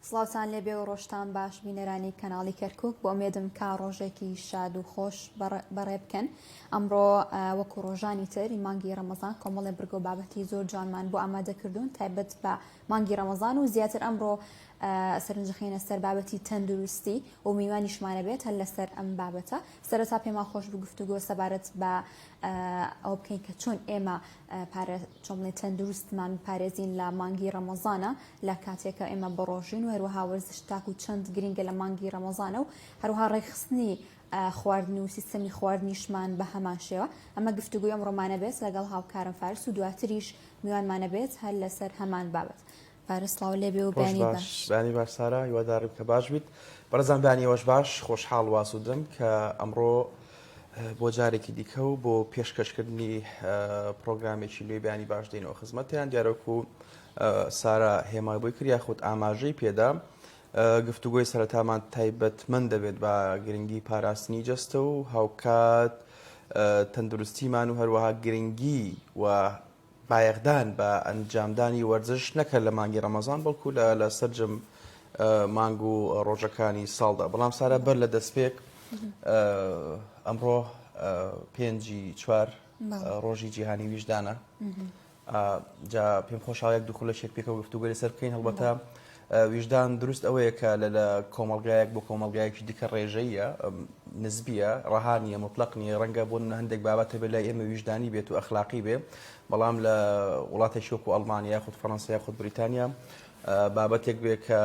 سڵاوتان لێبێ و ڕۆژتان باش بینەرانی کەناڵی کەرکک بۆ ئومێدم کا ڕۆژێکی شاد و خۆش بەڕێ بکەن. ئەمڕۆ وەکو ڕۆژانی تری مانگی ڕەمەزان کۆمەڵێ برگۆ بابەتی زۆر جوانمان بۆ ئامادەکردوون تایبەت بە مانگی ڕەمەزان و زیاتر ئەمڕۆ سەرنجەخێنە سەر بابەتی تەندروستی و میوانیشمانە بێت هەر لەسەر ئەم بابەتە. سەرەتا پێمان خۆش بگفتوگۆ سەبارەت بە ئەو بکەین کە چۆن ئێمە چۆنڵێ تەندروستمان پارێزین لە مانگی ڕەمەزانە لە کاتێکە ئێمە بەڕۆژین و هەروەها وەرزش تاک و چەند گرینگە لە مانگی ڕەمەزانە و هەروها ڕێکخستنی خواردن و سیستەمی خواردنیشمان بە هەمان شێوە. ئەمە گفتوگوی ئەم ڕۆمانە بێت لەگەڵ هاوکارم فارس و دواتریش میوانمانە بێت هەر لەسەر هەمان بابەت. فارسڵاو لێبێ و بانی باش. بانی باش سارا، هیوادارم کە باش بیت. بەڕێزان بانیەوەش باش، خۆشحاڵ واسوودم کە ئەمڕۆ بۆ جارێکی دیکە و بۆ پێشکەشکردنی پرۆگرامێکی لێ بانی باش دێنەوە خزمەتیان. دیارەکو سارا هێمای بۆی کرد یاخود ئاماژەی پێدا گفتوگۆی سەرەتامان تایبەتمەند دەبێت بە گرنگی پاراستنی جەستە و هاوکات تەندروستیمان و هەروەها گرنگی و بایەخدان بە ئەنجامدانی وەرزش نەکرد لە مانگی ڕەمەزان بەڵکو لە سەرجەم مانگ و ڕۆژەکانی ساڵدا. بەڵام سارا بەر لە دەستپێک ئەمڕۆ 5/4 ڕۆژی جیهانی ویژدانە. جا پێم خۆشحاڵ یەک دوو خولەشێک پێکەوە گفتوگۆی لەسەر بکەین. هەڵبەتە ویژدان دروست ئەوەیە کە لە کۆمەڵگایەک بۆ کۆمەڵگایەکی دیکە ڕێژەیە، نسبیە، ڕەهانیە، مطلق نیە. ڕەنگە بۆ هەندێک بابەتە بێت لای ئێمە ویژدانی بێت و ئەخلاقی بێ، بەڵام لە وڵاتێکی وەکو ئەڵمانیا یاخود فەڕەنسا یاخود بریتانیا بابەتێک بێ کە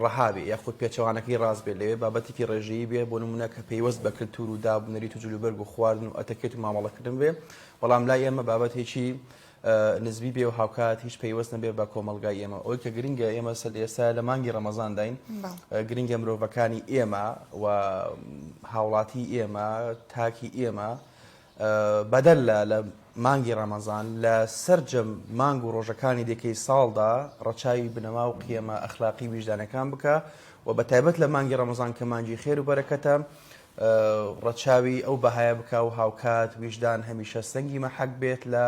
ڕەهابێ یاخود پێچەوانەکەی ڕاست بێت لەوێ بابەتێکی ڕێژەیی بێ بۆ نمونە کە پەیوەست بە کلتور و دابنەریت و جلوبەرگ و خواردن و ئەتەکێت و مامەڵەکردن بێ. بەڵام لای ئێمە بابەتێکی نسبی بێ و هاوکات هیچ پەیوەست نەبێ بە کۆمەلگای ئێمە. ئەوەی کە گرنگە ئێمە ئێستا لە مانگی ڕەمەزان داین، گرنگە مرۆڤەکانی ئێمە و هاوڵاتی ئێمە تاکی ئێمە بەدەل لە مانگی ڕەمەزان لە سەرجەم مانگ و ڕۆژەکانی دێکەی ساڵدا ڕەچاوی بنەما و قیەمە ئەخلاقی ویژدانەکان بکە و بە تایبەت لە مانگی ڕەمەزان کە مانگی خێر و بەرەکەتە ڕەچاوی ئەو بەهایە بکە و هاوکات ویژدان هەمیشە سەنگی مەحەک بێت لە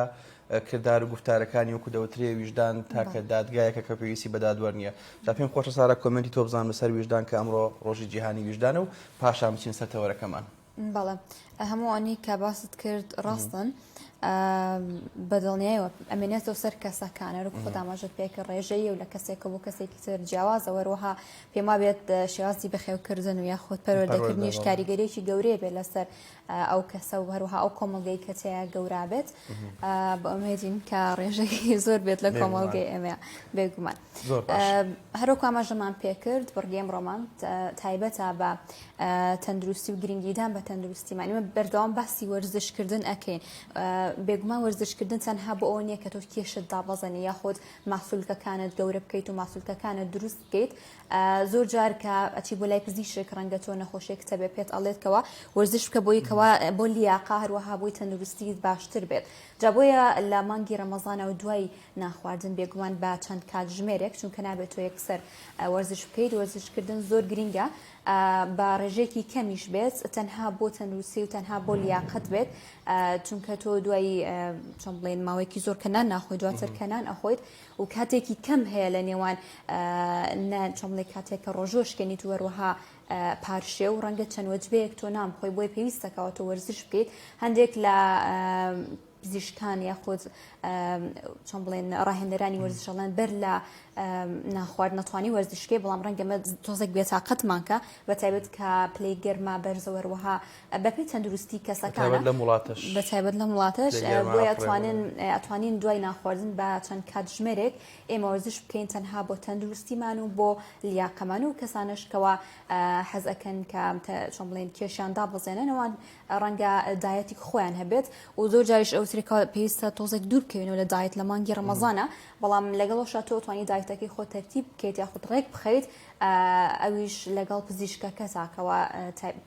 کردار و گفتارەکانی وەکو دەوترێ ویژدان تاکە دادگایەکە کە پێویستی بە دادوەر نییە. تا پێم خۆشە سارا کۆمنتی تۆ بزانم لەسەر ویژدان کە ئەمڕۆ ڕۆژی جیهانی ویژدانە و پاشان بچین سەر تەوەرەکەمان. بەڵێ هەموو ئەوانەی کە باست کرد ڕاستن بەدڵنیایەوە ئەمێنێتەوە سەر کەسەکانە ڕوو خۆداماژت پێکە ڕێژەیە و لە کەسێکە بۆ کەسێکی تر جیاوازە وەروەها پێما بێت شێوازی بەخێوکردن و یاخود پەروەردەکردنیش کاریگەریەکی گەورەیە بێت لەسەر ئەو کەسە و هەروەها ئەو کۆمەڵگەی کە تەیە گەورا بێت. بە ئومێدین کە ڕێژەیەکی زۆر بێت لە کۆمەڵگەی ئێمە بێگومان. هەروەکو ئاماژەمان پێکرد بڕگەیم ڕۆمان تایبەتە بە تەندروستی و گرنگیدان بە تەندروستیمان. ئێمە بەردەوام باسی وەرزشکردن ئەکەین. بێگومان وەرزشکردن تەنها بۆ ئەوە نییە کە تۆ کێشت دابەزێنی یاخود ماسوولکەکانت گەورە بکەیت و ماسوولکەکانت دروست بکەیت. زۆر جار کە ئەچی بۆ لای پزیشک ڕەنگە تۆ نەخۆشیێک تەبێ پێت ئەڵێتکەوە وەرزش بکە بۆیکەوە بۆ لیاقا هەروەها بۆی تەندروستیت باشتر بێت. جا بۆیە لە مانگی ڕەمەزانە و دوای ناخواردن بێگومان بە چەند کات ژمێرێک چونکە نابێت تۆ یەکسەر وەرزش بکەیت. وەرزشکردن زۆر گرینگە بە ڕێژێکی کەمیش بێت تەنها بۆ تەندروستی و تەنها بۆ لیاقت بێت، چونکە تۆ دوایی چۆن بڵێن ماوەیەکی زۆر کەنان ناخۆیت دواتر کەنان ئەخۆیت و کاتێکی کەم هەیە لە نێوان چۆن بڵێ کاتێک کە ڕۆژۆشکێنیت وەروەها پارشێ و ڕەنگە چەند وەجبەیەک تۆ نامخۆی بۆی پێویستەکەوە تۆ وەرزش بکەیت. هەندێک لە پزیشکان یاخود چۆن بڵێن ڕاهێنەرانی وەرزشەڵەن بەر لە ناخوارد نەتوانی وەرزشکێ، بەڵام ڕەنگەمە تۆزێک بێتاقەتمان کە بە تایبەت کە پلەی گەرما بەرزە وەروەها بەپێی تەندروستی کەسەکانە بە تایبەت لە وڵاتەش بۆی ئەتوانین دوای ناخواردن بە چەند کات ژمێرێک ئێمە وەرزش بکەین تەنها بۆ تەندروستیمان و بۆ لیاقەمان و کەسانش کەوا حەز ئەکەن کە چۆن بڵێن کێشیان دابەزێننەوەوان ڕەنگە دایەتی خۆیان هەبێت و زۆر جاریش ئەوترێکە پێویستە تۆزێک دوور بکەوێنەوە لە دایەت لە مانگی ڕەمەزانە، بەڵام لەگەڵەوەشە تۆ توانی دایەتەکەی خۆ تەرتیب بکەیت یاخود ڕێک بخەیت ئەویش لەگەڵ پزیشکەکە تاکەوە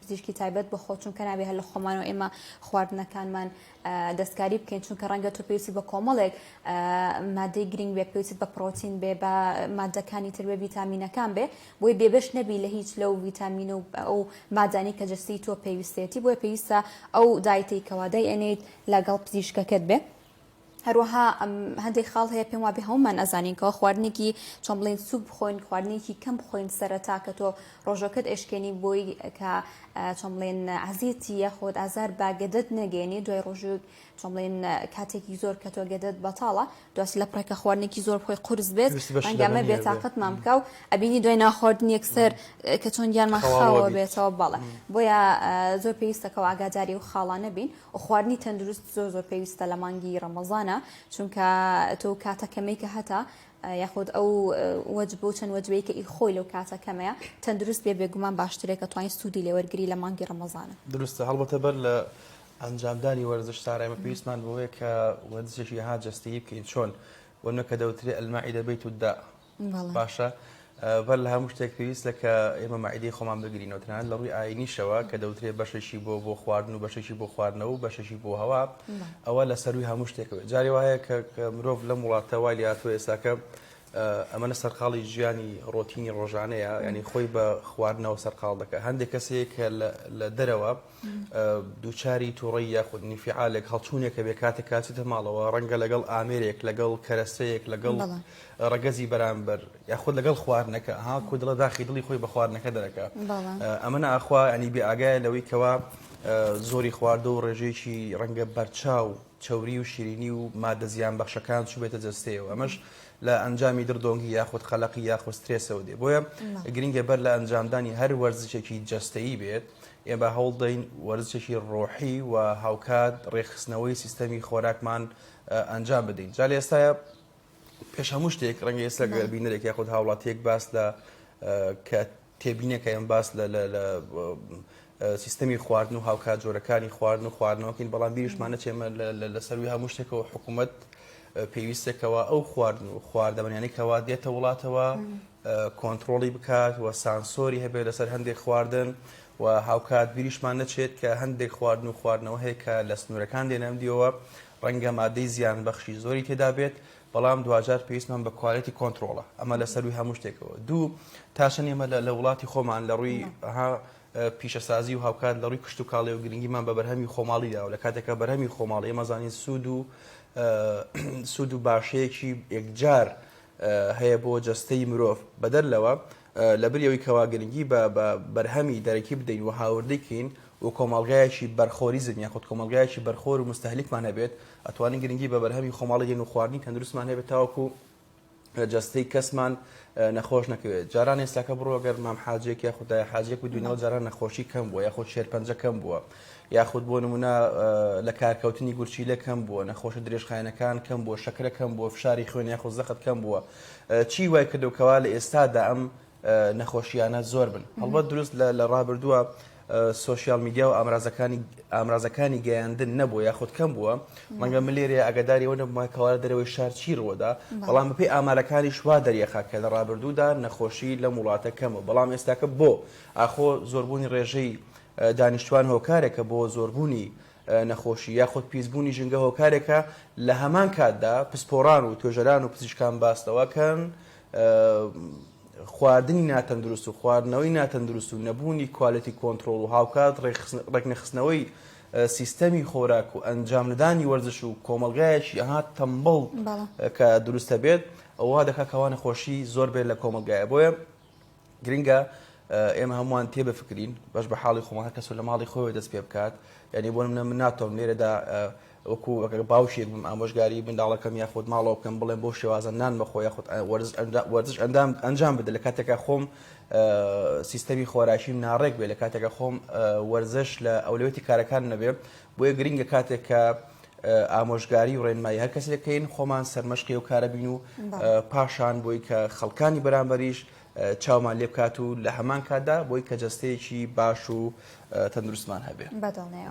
پزیشکی تایبەت بە خۆ چونکە نابێ هەر لە خۆمانەوە ئێمە خواردنەکانمان دەستکاری بکەین چونکە ڕەنگە تۆ پێویستی بە کۆمەڵێک مادەی گرنگ بێ، پێویست بە پرۆتین بێ، بە مادەکانی تر بێ، ڤیتامینەکان بێ، بۆی بێبەش نەبی لە هیچ لەو ڤیتامینە و ئەو مادانی کە جەستی تۆ پێویستێتی، بۆیە پێویستە ئەو دایەتەی کەوا دەیئەنێیت لەگەڵ پزیشکەکەت بێ. هەروەها هەندێک خاڵ هەیە پێم وابێ هەمومان ئەزانینکەوە خواردنێکی چۆن بڵێن سوپ بخۆین خواردنێکی کەم بخۆین سەرەتا کە تۆ ڕۆژەکەت ئێشکێنی بۆی کە چۆن بڵێن عەزیەتی یاخود ئازار باگەدەت نەگەێنی دوای ڕۆژێک چۆن بڵێن کاتێکی زۆر کە تۆ گەدەت بەتاڵە دوای لە پڕێکە خواردنێکی زۆر بخۆی قورس بێت ئەنگامە بێتاقەتمان بکە و ئەبینی دوای ناخواردن یەکسەر کە چۆن گیانمان خاوە بێتەوە بەڵێ بۆیە زۆر پێویستەکەەوە ئاگاداری و خاڵانە بین و خواردنی تەندروست زۆر پێویستە لە مانگی ڕەمەزانە چونکە تۆ کاتەکەمەی کە هەتا یاخود ئەو وەجبە و چەند وەجبەی کە خۆی لەو کاتەکەمەیە تەندروست بێ بێگومان باشترێک کە توانین سوودی لێوەرگری لە مانگی ڕەمەزانە دروستە هەڵبەتە بەر لە ئەنجامدانی وەرزش سارایمە پێویستمان بۆیە کە وەرزشێکی هاجەستەیی بکەین چۆن وەنە کە دەوترێت المائدە بەیت الداء باشە بەر لە هەموو شتێک پێویستە کە ئێمە مائیدەی خۆمان بگرینەوە تەنانەت لە ڕووی ئاینیشەوە کە دەوترێت بەشێکی بۆ خواردن و بەشێکی بۆ خواردنەوە و بەشێکی بۆ هەوا ئەوە لە سەروی هەموو شتێکەوە جارێ وایە کە مرۆڤ لە وڵاتە وای لاتوە ئێستاکە ئەمەە سەرقاڵی ژیانی ڕۆتینی ڕۆژانەیە ینی خۆی بە خواردنەوە سەرقاڵ دەکە هەندێک کەسێک کە لە دەرەوە دووچاری تووڕی یاخود نیفعالێک هەڵچوونێکە بێ کاتێک کاتێتە ماڵەوە ڕەنگە لەگەڵ ئامێرێک لەگەڵ کەرەستەیەک لەگەڵ ڕەگەزی بەرامبەر یاخود لەگەڵ خواردنەکە ها کو دڵە داخی دڵی خۆی بە خواردنەکە دەرەکە ئەمەە ئاخوا ئەنی بێ ئاگایە لەوەی کەوا زۆری خواردە و ڕێژەیەکی ڕەنگە بەرچاو چەوری و شیرینی و مادە زیان بەخشەکان چوبێتە جەستەیەوە ئەمەش لە ئەنجامی دردۆنگی یاخود خەلقی یاخود سترێسەوە دێ بۆیە گرنگە بەر لە ئەنجامدانی هەر وەرزشێکی جەستەیی بێت ئێ بە هەوڵ دەین وەرزشێکی ڕۆحی و هاوکات ڕێخستنەوەی سیستەمی خۆراکمان ئەنجام بدەین جا لە ئێستاە پێش هەموو شتێک ڕەنگە ئێستا بینەرێک یاخود هاوڵاتیەک باس لە کە تێبینەکە ئەم باس لە سیستەمی خواردن و هاوکات جۆرەکانی خواردن و خواردنەوەکەین بەڵام بیرشمانە چێمە لە سەروی هەموو شتێکەوە حکوومەت پێویستێکەوە ئەو خواردن و خواردەمەنیانێکەوە دێتە وڵاتەوە کۆنتترۆلی بکات و سانسۆری هەبێت لەسەر هەندێک خواردن و هاوکات بیریشمان نەچێت کە هەندێک خواردن و خواردنەوە هەیە کە لە سنوورەکان دێنەمدیەوە ڕەنگە مادەی زیان بەخشی زۆری تێدا بێت بەڵام دوجار پێویستمان بە کوالەتی کۆنتترۆڵە ئەمە لە سەروی هەموو شتێکەوە دوو تاشەن ئێمە لە وڵاتی خۆمان لە ڕووی پیشەسازی و هاوکات لە ڕووی کشت و کاڵێ و گرنگیمان بە بەرهەمی خۆماڵیدا و لە کاتێکە بەرهەمی خۆماڵی ئێمەزانین سوود و باشەیەکی یەکجار هەیە بۆ جەستەی مرۆڤ بەدەر لەوە لە بریەوەی کەوا گرنگی بە بەرهەمی دەرەکی بدەین و هاوردەکەین و کۆمەڵگایەکی بەرخۆریزم یاخود کۆمەڵگایەکی بەرخۆر و مستەهلکمان هەبێت ئەتوانین گرنگی بە بەرهەمی خۆماڵی دێن و خواردنی تەندروستمان هەبێت تاوەکو جەستەی کەسمان نەخۆش نەکەوێت جاران ئێستاکە بڕۆ گەر مام حاجێک یاخود حاجێک بدوینەوە جاران نەخۆشی کەم بووە یاخود شێرپەنجە کەم بووە یاخود بۆ نمونە لە کارکەوتنی گورچیلە کەم بووە نەخۆشە درێژخایەنەکان کەم بووە شەکرە کەم بووە فشاری خوێن یاخود زەخت کەم بووە چی وای کردوکەوا لە ئێستادا ئەم نەخۆشیانە زۆر بن هەڵبەت دروست لە ڕابردووە سوۆسیال میدیا و ئامرازەکانی گەیاندن نەبووە یاخود کەم بووە مەگە ملێرە ئەگەداریەوە نەبوومایکەوارە دەرەوەی شار چی ڕوەدا بەڵام بەپێی ئامارەکانی شوا دەریەخا کە لە ڕابردوودا نەخۆشی لە وڵاتە کەمە بەڵام ئێستاکە بۆ ئاخۆ زۆربوونی ڕێژەی دانیشتوان هۆکارێکە بۆ زۆربوونی نەخۆشی یاخود پیسبوونی ژنگە هۆکارێکە لە هەمان کاتدا پسپۆڕان و توێژەران و پزیشکان باستەوەکەن خواردنی ناتەندروست و خواردنەوەی ناتەندروست و نەبوونی کوالەتی کۆنتترۆل و هاوکات ڕێکنەخستنەوەی سیستەمی خۆراک و ئەنجامدانی وەرزش و کۆمەلگایەکی ئەهات تەمبڵ کە دروستە بێت ئەوە دەکەکەوە نەخۆشی زۆر بێت لە کۆمەلگایە بۆیە گرنگە ئێمە هەمووان تێ بفکرین بەش بە حاڵی خۆمان کەس لە ماڵی خۆی دەست پێ بکات یعنی بۆ من ناتۆم لێرەدا وەکو باوشێک بم ئامۆژگاری منداڵەکەم یاخود ماڵەوە بکەم بڵێن بۆ شێوازە نان بەخۆ یاخود وەرزش ئەنجام بدە لە کاتێکە خۆم سیستەمی خۆراشیم ناڕێک بێ لە کاتێکە خۆم وەرزش لە ئەولوێتی کارەکان نەبێ بۆیە گرنگە کاتێککە ئامۆژگاری و ڕێنمایی هەر کەسێکەکەین خۆمان سەرمەشقی و کارە بین و پاشان بۆی کە خەڵکانی بەرامبەریش چاومان لێ بکات و لە هەمان کاتدا بۆی کە جەستەیەکی باش و تەندروستمان هەبێ بەدڵنەیە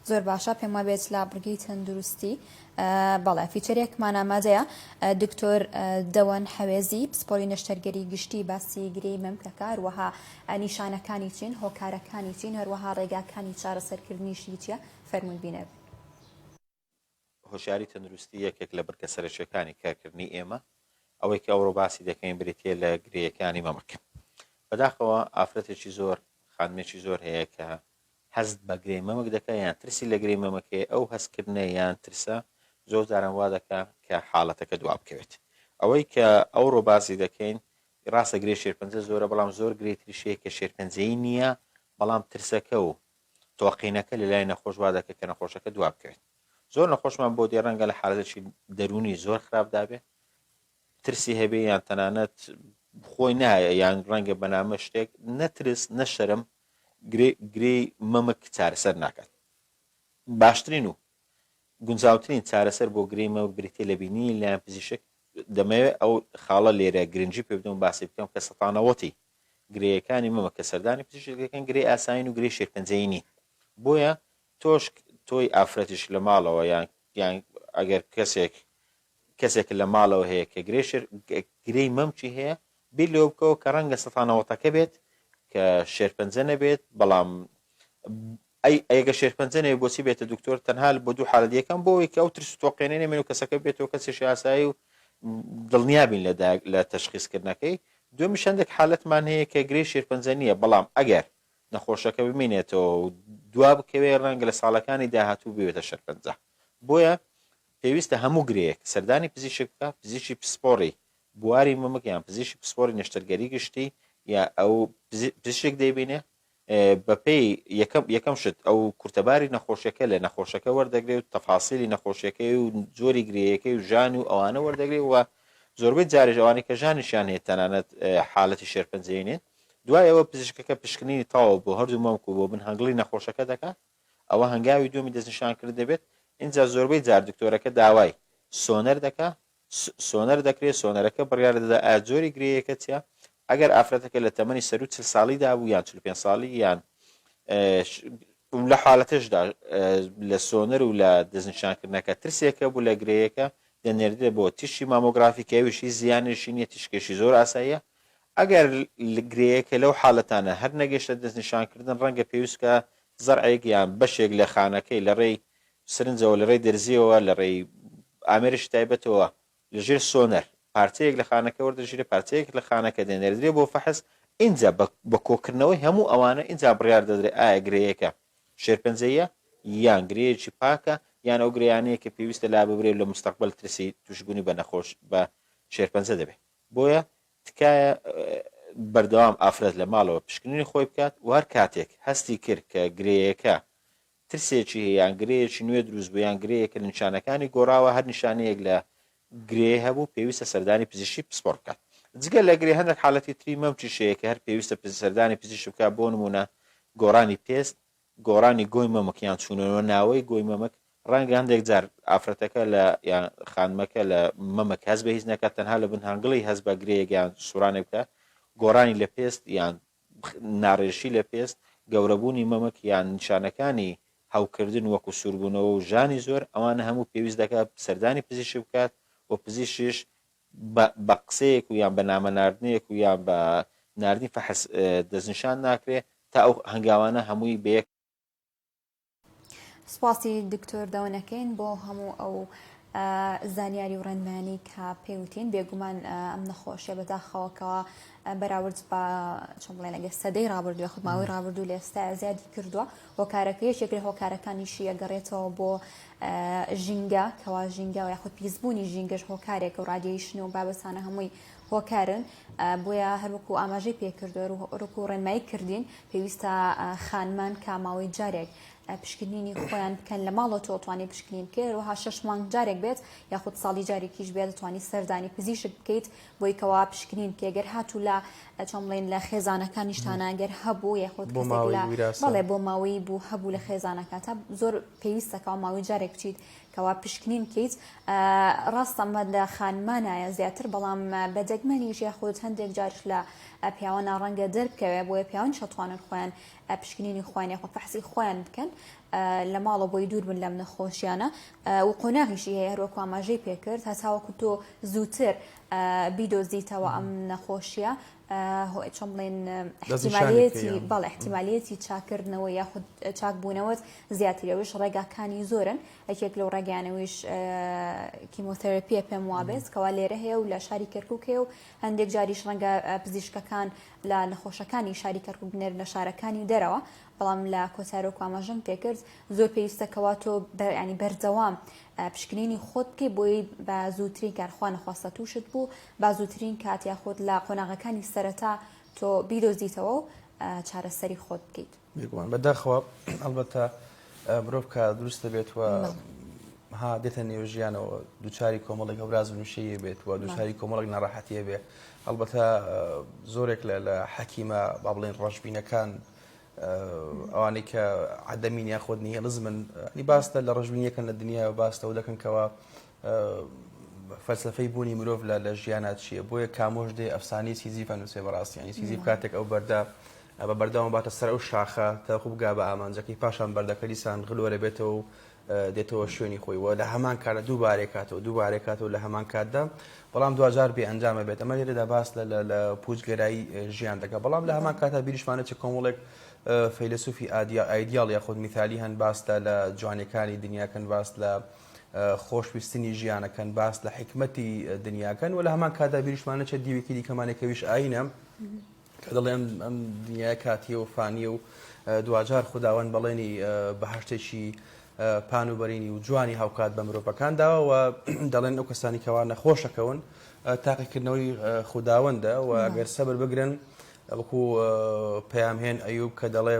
زۆر باشە پێم وابێت لە بڕگەی تەندروستی بەڵێ فیچەرێکمان ئامادەیە دکتۆر دەوەن حەوێزی پسپۆلی نەشتەرگەری گشتی باسی گرەی مەمکەکە هەروەها نیشانەکانی چین هۆکارەکانی چین هەروەها ڕێگاکانی چارەسەرکردنیشی چیە فەرمووی بینێ هۆشیاری تەندروستی یەکێک لە بڕکە سەرچیەکانی کارکردنی ئێمە ئەوەی کە ئەوڕۆ باسی دەکەین بریتە لە گرەیەکانی مەمەک بەداخەوە ئافرەتێکی زۆر خانمێکی زۆر هەیە کە هەست بە گرەی مەمەک دەکە یان ترسی لە گرەی مەمەکەی ئەو هەستکردنە یان ترسە زۆر جاران وا دەکات کە حاڵەتەکە دوا بکەوێت ئەوەی کە ئەو ڕۆباسی دەکەین ڕاستە گرێ شێرپەنجە زۆرە بەڵام زۆر گرێتری شەیە کە شێرپەنجەی نییە بەڵام ترسەکە و تۆقینەکە لە لای نەخۆش وا دەکە کە نەخۆشەکە دوا بکەوێت زۆر نەخۆشمان بۆ دێ ڕەنگە لە حالەتێکی دەرونی زۆر خراپدابێ ترسی هەبێ یان تەنانەت خۆی نایە یان ڕەنگە بەنامە شتێک نەترس نەشەرم گرێی مەمک چارەسەر ناکات باشترین و گونجاوترین چارەسەر بۆ گرێی مەمک بریتێ لە بینی لایەن پزیشک دەمەوێت ئەو خاڵە لێرە گرنگجی پێ بدەم باسی بکەم کە سەتانەوەتی گرەیەکانی مەمە کە سەردانی پزیشکەکەن گرێ ئاساین و گرێ شێرپەنجەی نین بۆیە تۆش تۆی ئافرەتیش لە ماڵەوە یان ئەگەر کەسێک لە ماڵەوە هەیە کە گرەی مەمچی هەیە بێ لێ بکەوە کە ڕەنگە سەتانەوەتەکە بێت کە شێرپەنجە نەبێت بەڵام ئەگە شێرپەنجە نەبێت بۆچی بێتە دکتۆر تەنها بۆ دوو حالەت یەکەم بۆەوەی کە ئەو ترس و تۆقێنەی نەمێن و کەسەکە بێتەوە کەسێکی ئاسایی و دڵنیابین لە تەشخیصکردنەکەی دوێمی شەندێک حالەتمان هەیە کە گرێی شێرپەنجە نییە بەڵام ئەگەر نەخۆشەکە بمێنێتەوە و دوا بکەوێ ڕەنگە لە ساڵەکانی داهاتوو بێتە شێرپەنجە بۆیە پێویستە هەموو گرەیەک سەردانی پزیشک بکە پزیشکی پسپۆڕی بواری مەمک یان پزیشکی پسپۆری نەشتەرگەری گشتی یا ئەو پزیشک دەیبینێ بەپێی یەکەم شت ئەو کورتەباری نەخۆشیەکە لە نەخۆشەکە وەردەگرێت و تەفاسیلی نەخۆشیەکەی و جۆری گرەیەکەی و ژان و ئەوانە وەردەگرێت و زۆربەی جارێژ ئەوانی کە ژانیشیان هەیە تەنانەت حالەتی شێرپەنجەیێنێت دوای ئەوە پزیشکەکە پشکنینی تاوە بۆ هەردوو مەمک و بۆ بن هەنگڵی نەخۆشەکە دەکات ئەوە هەنگاوی دومی دەستنیشانکرد دەبێت اینجا زۆربەی جار دکتۆرەکە داوای سۆنەر دەکات سۆنەر دەکرێت سۆنەرەکە بڕیار دەدا ئاجۆری گرەیەکە چیە ئەگەر ئافرەتەکە لە تەمەنی سەر و 40 ساڵیدا بوو یان 45 ساڵی یان لە حالەتشدا لە سۆنەر و لە دەستنیشانکردنەکە ترسێکە بوو لە گرەیەکە دەنێردێت بۆ تیشی مامۆگرافیکەویشی زیانشی نیە تیشکێشی زۆر ئاساییە ئەگەر گرەیەکە لەو حالەتانە هەر نەگەشتە دەستنیشانکردن ڕەنگە پێویستکە زەرعێک یان بەشێک لە خانەکەی لە ڕێی سرنجەوە لە ڕێی دەرزیەوە لە ڕێی ئامێرش تایبەتەوە لەژێر سۆنەر پارچەیەک لە خانەکە وەردەژیرە پارچەیەک لە خانەکە دەنێردرێ بۆ فەحس اینجا بە کۆکردنەوەی هەموو ئەوانە اینجا بڕیار دەدرێت ئایا گرەیەکە شێرپەنجەیە یان گرەیەکی پاکە یان ئەو گرەیانەیە کە پێویستە لا ببرێت لە مستەقبل ترسی توشبوونی بە نەخۆش بە شێرپەنجە دەبێت بۆیە تکایە بەردەوام ئافرەت لە ماڵەوە پشکنینی خۆی بکات و هەر کاتێک هەستی کرد کە گرەیەکە ترسێکی یان گرەیەکی نوێ دروست بوو یان گرەیەکە نیشانەکانی گۆڕاوە هەر نیشانەیەک لە گرێ هەبوو پێویستە سەردانی پزیشکی پسپۆر بکات جگە لە گرێ هەندێک حالەتی تری مەمچی شەیە کە هەر پێویستە سەردانی پزیشک بکات بۆ نمونە گۆڕانی پێست گۆڕانی گۆی مەمک یان چوونەوە ناوەی گۆی مەمک ڕەنگە هەندێک جار ئافرەتەکە لە یان خانمەکە لە مەمک هەز بە هیچ نەکات تەنها لە بن هەنگڵی هەز بە گرەیەک یان سوورانێ بکە گۆڕانی لە پێست یان ناڕێژی لە پێست گەورەبوونی مەمک یان نیشانەکانی هاوکردن وەکو سووربوونەوە و ژانی زۆر ئەوانە هەموو پێویست دەکات سەردانی پزیشک بکات و پزیشیش بە قسەیەک و یان بە نامەناردنەیەک و یان بە ناردنی فەحس دەستنیشان ناکرێت تا ئەو هەنگاوانە هەمووی بەیەک. سپاسی دکتۆر داوانەکەین بۆ هەموو ئەو زانیاری و ڕێنمانی کە پێوتین بێگومان ئەم نەخۆشیە بەداخەوەکەوە بەراورد بە چۆن بڵێن ئەگەر سەدەی ڕابردووە خودماوەی ڕابردوو لە ئێستا زیادی کردووە هۆکارەکە یەکێک هۆکارەکانیشی ئەگەڕێتەوە بۆ ژینگە کەوا ژینگە و یاخود پیسبوونی ژینگەش هۆکارێکە و ڕادیۆیشن و بابەتانە هەمووی هۆکارن بۆیە هەروەکو ئاماژەی پێکردووە ڕووکو ڕێنمایی کردین پێویستە خانمان کە ماوەی جارێک پشکنینی خۆیان بکەن لە ماڵەوە توانێ پشکنین بکەیت وها 6 مانگ جارێک بێت یاخود ساڵی جارێکیش بێت دەتوانی سەردانی پزیشک بکەیت بۆی کەوا پشکنین کێگەر هاتوو لە چۆن بڵێن لە خێزانەکانیشتانە گەر هەبوو یاخود بەڵێ بۆ ماوەی بوو هەبوو لە خێزانەکە تا زۆر پێویستەکە ماوەی جارێک بچیت کەوا پشکنین بکەیت ڕاستە ئەمە لە خانمانایە زیاتر بەڵام بەدەگمەنیش یاخود هەندێک جارش لە پیاوانە ڕەنگە دەربکەوێ بۆیە پیاوان شەتوانن خۆیان پشکنینی خۆیان یاخود فەحسی خۆیان بکەن لە ماڵە بۆی دوور بن لەم نەخۆشیانە و قۆناغیشی هەیە هەروەکو ئاماژەی پێکرد هەتاوەکو تۆ زووتر بیدۆزیتەوە ئەم نەخۆشیە چۆن بڵێن احتیمالەتی چاکردنەوە یاخود چاکبوونەوەت زیاترەوەش ڕێگاکانی زۆرن یەکێک لەو ڕێگانەوەیش کیمۆتەراپیە پێم وابێت کەوا لێرە هەیە و لە شاری کەرکووکێ و هەندێک جاریش ڕەنگە پزیشکەکان لە نەخۆشەکانی شاری کەرکووک بنێرنە شارەکانی دەرەوە بەڵام لە کۆتارۆ ئاماژەم پێکرد زۆر پێویستەکەوا تۆ ینی بەردەوام پشکنینی خۆت بکەی بۆی بە زووترین کارخوا نەخواستە تووشت بوو با زووترین کاتیا خۆت لە قۆناغەکانی سەرەتا تۆ بیدۆزیتەوە و چارەسەری خۆت بکەیت. بێگومان بەداخەوە ئەلبەتە مرۆڤ کە دروست دەبێتەوە ها دێتە نێو ژیانەوە دووچاری کۆمەڵێک هەوراز نووشەیە بێت و دووچاری کۆمەڵێک ناڕاحەتیە بێ ئەلبەتە زۆرێک لە حەکیمە با بڵێن ڕەشبینەکان ئەوانەی کە عەدەمین یاخۆت نیهێڵزمن باسە لە ڕەشبینیەکەن لە دنیاوە باستەوە دەکەنکەوە فەلسەفەی بوونی مرۆڤ لە ژیانات چییە بۆیە کامۆژ دێ ئەفسانەی سیزیف نووسێ بەڕاستیانی سیزیف کاتێک ئەو بەردە بە بەردەوام باتە سەر ئەو شاخە تاخوب بگا بە ئامانجەکەی پاشان بەردەکە دیسان غلوەرە بێتەوە و دێتەوە شوێنی خۆی و لە هەمان کاتە دووبارێکاتەوە لە هەمان کاتدا بەڵام دوجار بێ ئەنجامە بێت ئەمە لێرەدا باس لە پوچگەرایی ژیان دەکە بەڵام لە هەمان کاتە بیریشمانە چ کۆمەڵێک فەیلسوفی ئایدیال یاخود میثالی هەن باستە لە جوانەکانی دنیاکەن باس لە خۆشویستنی ژیانەکەن باس لە حکمەتی دنیاکەن و لە هەمان کاتدا بیریشمانە چە دیوێکی دیکەمانێکەویش ئاینە کە دەڵێن ئەم دنیای کاتیە و فانیە و دوجار خودداوەند بەڵێنی بەهەشتێکی پانوبەرینی و جوانی هاوکات بە مرۆڤەکانداوە و دەڵێن ئەو کەسانی کەوا نەخۆشەکەون تاقیکردنەوەی خودداوەندە و ئەگەر سەبر بگرن وەکو پەیامهێن ئەیوب کە دەڵێ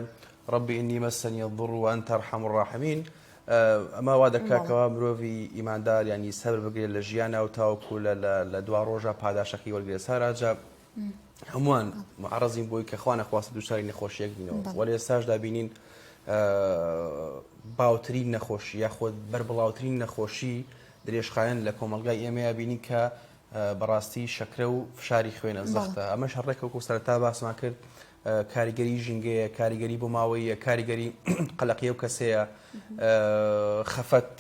ڕەبی ئینی مەسەنی الضر وأنت أرحم الراحمین ئەمە وا دەکاکەوە مرۆڤی ئیماندار ینی سەبر بگرێت لە ژیانە و تاوەکو لە دوا ڕۆژە پاداشەکەی وەرگێت ساراجە هەمووان معرەزین بۆی کە خوا نەخواستە دووچاری نەخۆشیەک بینەوە وەڵێ ئێستاشدا بینین باوترین نەخۆشی یاخۆت بەربڵاوترین نەخۆشی درێژخایەن لە کۆمەلگای ئێمەیە بینین کە بەڕاستی شەکرە و فشاری خوێنە زەختە ئەمە شەڕێکەوەکو سەرەتا باسمان کرد کاریگەری ژینگەیە کاریگەری بۆ ماوەیە کاریگەری قەلەقیە و کەسەیە خەفەت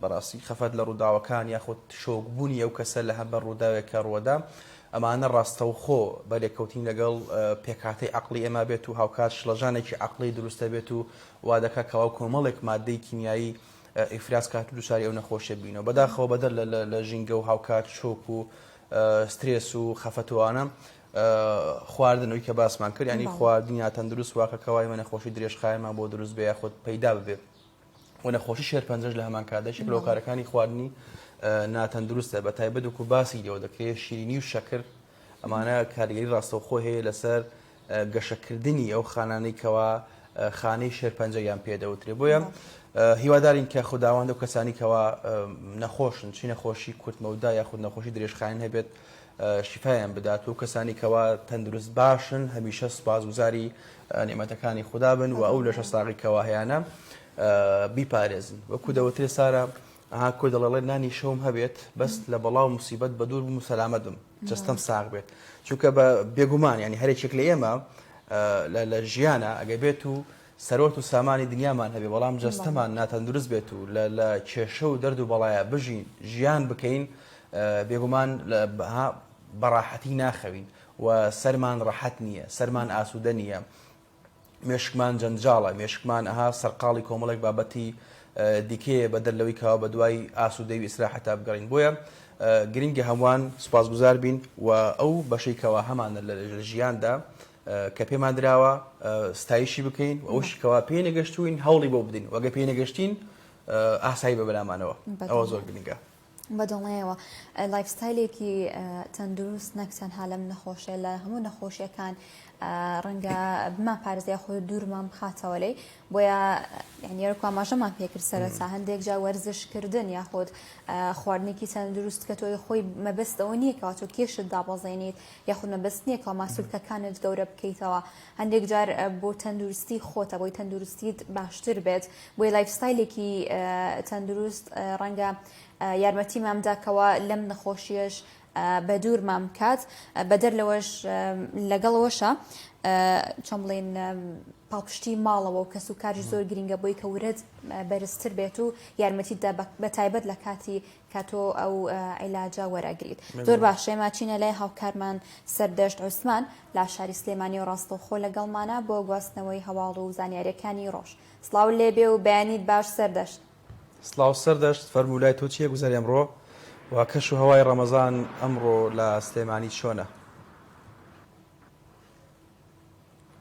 بەڕاستی خەفەت لە ڕووداوەکان یاخۆت شۆکبوونی ئەو کەسە لە هەم بەر ڕووداوێکە ڕووەدا ئەمانە ڕاستەوخۆ بەلێکەوتین لەگەڵ پێکاتەی عەقڵی ئێمە بێت و هاوکات شڵەژانێکی عەقڵی دروستە بێت و وا دەکات کەوا کۆمەڵێک مادەی کیمیایی ئیفراز کات و دووچاری ئەو نەخۆشیە بینەوە بەداخەوە بەدەر لە ژینگە و هاوکات شۆک و سترێس و خەفەتوانە خواردنەوەی کە باسمان کرد ینی خواردنیا تەندروست واکە کەوای منە خۆشی درێژخایەمان بۆ دروست بێ یاخۆت پەیدا ببێت و نەخۆشی شێرپەنجەش لە هەمان کاتداشێک لە هۆکارەکانی خواردنی ناتەندروستە بە تایبەت وکو باسی لێوە دەکرێت شیرینی و شەکر ئەمانە کاریگەری ڕاستەوخۆ هەیە لەسەر گەشەکردنی ئەو خانانەی کەوا خانەی شێرپەنجەیان پێدەوترێ بۆیە هیوادارین کە خودداوەند و کەسانی کەوا نەخۆشن چی نەخۆشی کورتمەودا یاخود نەخۆشی درێژخایەن هەبێت شیفایان بدات و کەسانی کەوا تەندروست باشن هەمیشە سوپاسگوزاری نعمەتەکانی خوددا بن و ئەو لە شەساغی کەوا هەیەە بیپارێزن وەکو دەوترێ سارە ئەها کۆ دەڵێ نانی شەوم هەبێت بەس لە بەڵاو موسیبەت بە دوور بووم و سەلامەتم جەستەم ساغ بێت چونکە بە بێگومان ینی هەرێکێک لە ئێمە لە ژیانە ئەگە بێت و سەرۆت و سامانی دنیامان هەبێ بەڵام جەستەمان ناتەندروست بێت و لە کێشە و دەرد و بەڵایە بژین ژیان بکەین بێگومان بەڕاحەتی ناخەوین و سەرمان ڕەحەت نییە سەرمان ئاسوودە نییە مێشکمان جەنجاڵە مێشکمان ئەها سەرقاڵی کۆمەڵێک بابەتی دیکەیە بەدەر لەوەی کاوە بە دوای ئاسوودەی و ئیسراحەتا بگەڕین بۆیە گرنگی هەمووان سوپاسگوزار بین و ئەو بەشەی کەوا هەمانە لە ژیاندا کە پێمان دراوە ستایشی بکەین و ئەوشی کەوا پێی نەگەشتوین هەوڵی بۆ بدەین وەگە پێی نەگەشتین ئاسایی بە بەلامانەوە ئەوە زۆر گرنگە بەدڵێەوە لایفستایلێکی تەندروست نەک تەنها لەم نەخۆشیە لە هەموو نەخۆشیەکان ڕەنگە بمان پارێزای خۆ دوورمان بخاتەوە لێ بۆیە یعنیێرکو ئاماژەمان پێکرد سەرەتا هەندێک جا وەرزشکردن یاخود خواردنێکی تەندروست کە تۆی خۆی مەبەستەوە نییە کەوا تۆ کێشت دابەزێنیت یاخود مەبەست نییە کە ماسوولکەکانت گەورە بکەیتەوە هەندێک جار بۆ تەندروستی خۆتە بۆی تەندروستیت باشتر بێت بۆی لایفستایلێکی تەندروست ڕەنگە یارمەتی مامداکەوە لەم نەخۆشیەش بە دوور مام کات بەدەر لەوەش لەگەڵەوەشە چۆن بڵێن پاڵپشتی ماڵەوە و کەس و کاری زۆر گرنگە بۆی کە ورەت بەرزتر بێت و یارمەتیدا بە تایبەت لە کاتی کاتۆ ئەو عیلاجە وەرەگریت زۆر باش ئێمە چینە لای هاوکارمان سەردەشت عوسمان لە شاری سلێمانی و ڕاستەوخۆ لەگەڵمانە بۆ گواستنەوەی هەواڵ و زانیاریەکانی ڕۆژ سڵاو لێبێ و بەیانیت باش سەردەشت سڵاو سەردەشت فەرمولای تۆ چییە گوزەری ئەمڕۆ و کەش و هەوای ڕەمەزان ئەمڕۆ لە سلێمانی چۆنە؟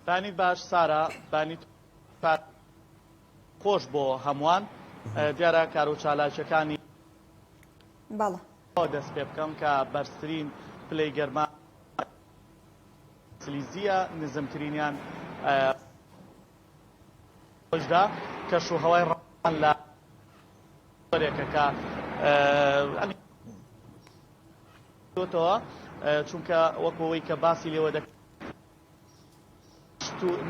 بانی باش سارا بانی خۆش بۆ هەمووان دیارە کار و چالاکیەکانی باڵە دەست پێ بکەم کە بەرزترین پلەی گەرمان سلیزیە نزمترینیان خۆشدا کەش و هەوای ڕان لە ێکەکە تەوە چونکە وەکەوەی کە باسی لێوە دەکەن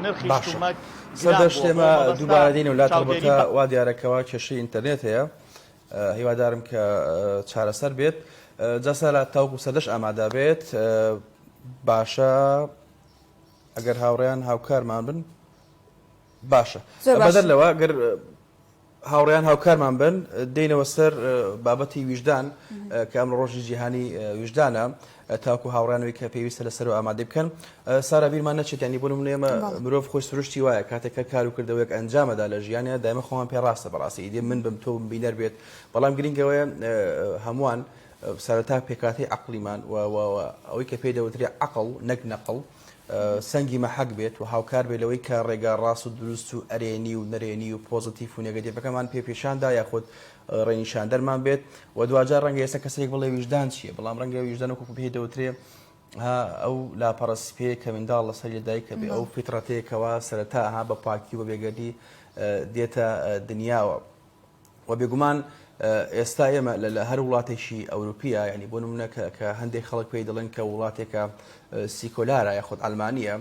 نرخی شتومەک سەردە شتێمە دووبارە دێنە وڵات هەڵبەتە وا دیارەکەەوە کێشەی ئینتەرنێت هەیە هیوادارم کە چارەسەر بێت جەسە لە تاوکو سەردەش ئامادا بێت باشە ئەگەر هاوڕێیان هاوکارمان بن باشە بەدەر لەوە گەر هاوڕێیان هاوکارمان بن دێنەوە سەر بابەتی ویژدان کە ئەمڕۆ ڕۆژی جیهانی ویژدانە تاکو هاوڕانەوەی کە پێویستە لەسەر ئامادە بکەن سارا بیرمان نەچێت ینی بۆ نمونێمە مرۆڤ خۆی سروشتی وایە کاتێککە کار و کردەوەیەک ئەنجامەدا لە ژیانە دایمە خۆمان پێڕاستە بەڕاستی ئیدێ من بم تۆ بینەر بێت بەڵام گرنگەوەیە هەمووان سەرەتا پێکاتی عقلیمان ئەوەی کە پێی دەوترێ عقڵ نەک نەقڵ سەنگی مەحەق بێت و هاوکار بێت لەوەی کە ڕێگا ڕاست و دروست و ئەرێنی و نەرێنی و پۆزتیف و نێگەتیڤەکەمان پێشاندا یاخود ڕێنیشان دەرمان بێت و دوجار ڕەنگە ئێستا کەسێک بڵێ ویژدان چییە بەڵام ڕەنگە ویژدان وەکو پێی دەوترێ ئەو لاپەڕەسپێ کە منداڵ لەسەر دایکە بێ ئەو فیترەتەیەکەوە سەرەتا بە پاکی و بێگەردی دێتە دنیاوە و بێگومان ئێستا ئێمە لە هەر وڵاتێکی ئەوروپیە ینی بۆ نمونە کە هەندێک خەڵک پێی دەڵێن کە وڵاتێکە سیکۆلارە یاخود ئەلمانیە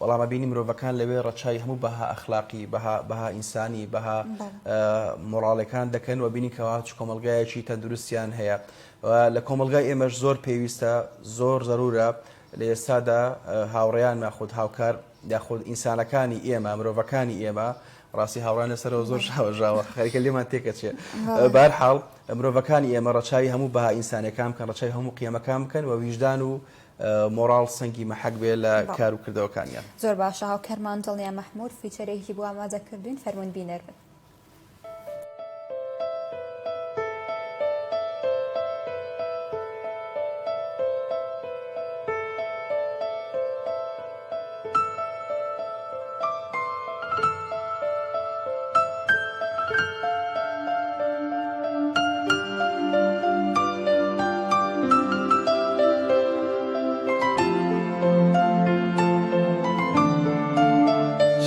بەڵامە بینی مرۆڤەکان لەوێ ڕەچای هەموو بەها ئەخلاقی بەها ئینسانی بەها مۆڕاڵەکان دەکەن و بینی کەوا چ کۆمەلگایەکی تەندروستیان هەیە لە کۆمەلگای ئێمەش زۆر پێویستە زۆر زەرورە لە ئێستادا هاوڕێیان ناخود هاوکار یاخود ئینسانەکانی ئێمە مرۆڤەکانی ئێمە ڕاستی هاوڕان لەسەرەوە زۆر شاوەژاوە خەریکە لێمان تێکەچێ بەرحاڵ مرۆڤەکانی ئێمە ڕەچاوی هەموو بەها ئینسانەکان بکەن ڕەچاوی هەموو قیەمەکان بکەن و ویژدان و مۆراڵ سەنگی مەحەق بێ لە کار و کردەوەکانیان زۆر باشە هاوکەرمان دڵنیا مەحموود فیچەرێکی بۆ ئامادەکردوین فەرموون بینەر بن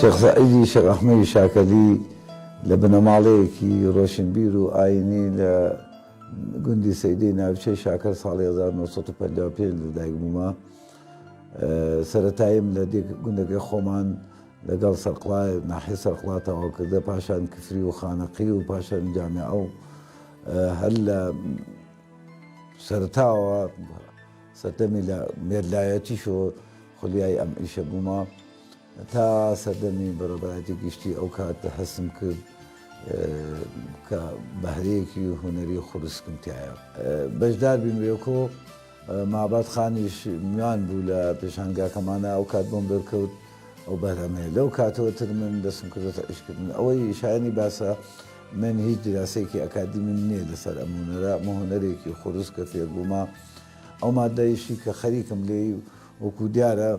شێخ سەعیدی شێخ ئەحمەدی شاکەلی لە بنەماڵەیەکی ڕۆشنبیر و ئاینی لە گوندی سەیدەی ناوچەی شاکەر ساڵی 1955 لەدایک بوومە. سەرەتایم لە گوندەکەی خۆمان لەگەڵ سەرقڵای ناحیە سەرقڵا تەواو کردە، پاشان کفری و خانەقی و پاشان جامیعە و هەر لە سەرەتاوە سەردەمی لە مێردلایەتیش و خولیای ئەم ئیشە بوومە تا سەردەمی بەڕێوەبەرایەتی گشتی ئەو کات هەستم کرد کە بەهرەیەکی هونەری خوروسکم تایە. بەشدار بینوێکۆ مابات خانیش میوان بوو لە پێشانگاکەمانە ئەو کات بۆم دەرکەوت ئەو بەرهەمەیە لەو کاتەوەتر من دەستم کردێتە ئیشکردن. ئەوەی شایانی باسە من هیچ دراسەیەکی ئەکادیمیم نییە لەسەر ئەم هونەرێکی خوروس کە فێر بوومە. ئەو مادەیشی کە خەریکم لێ وەکو دیارە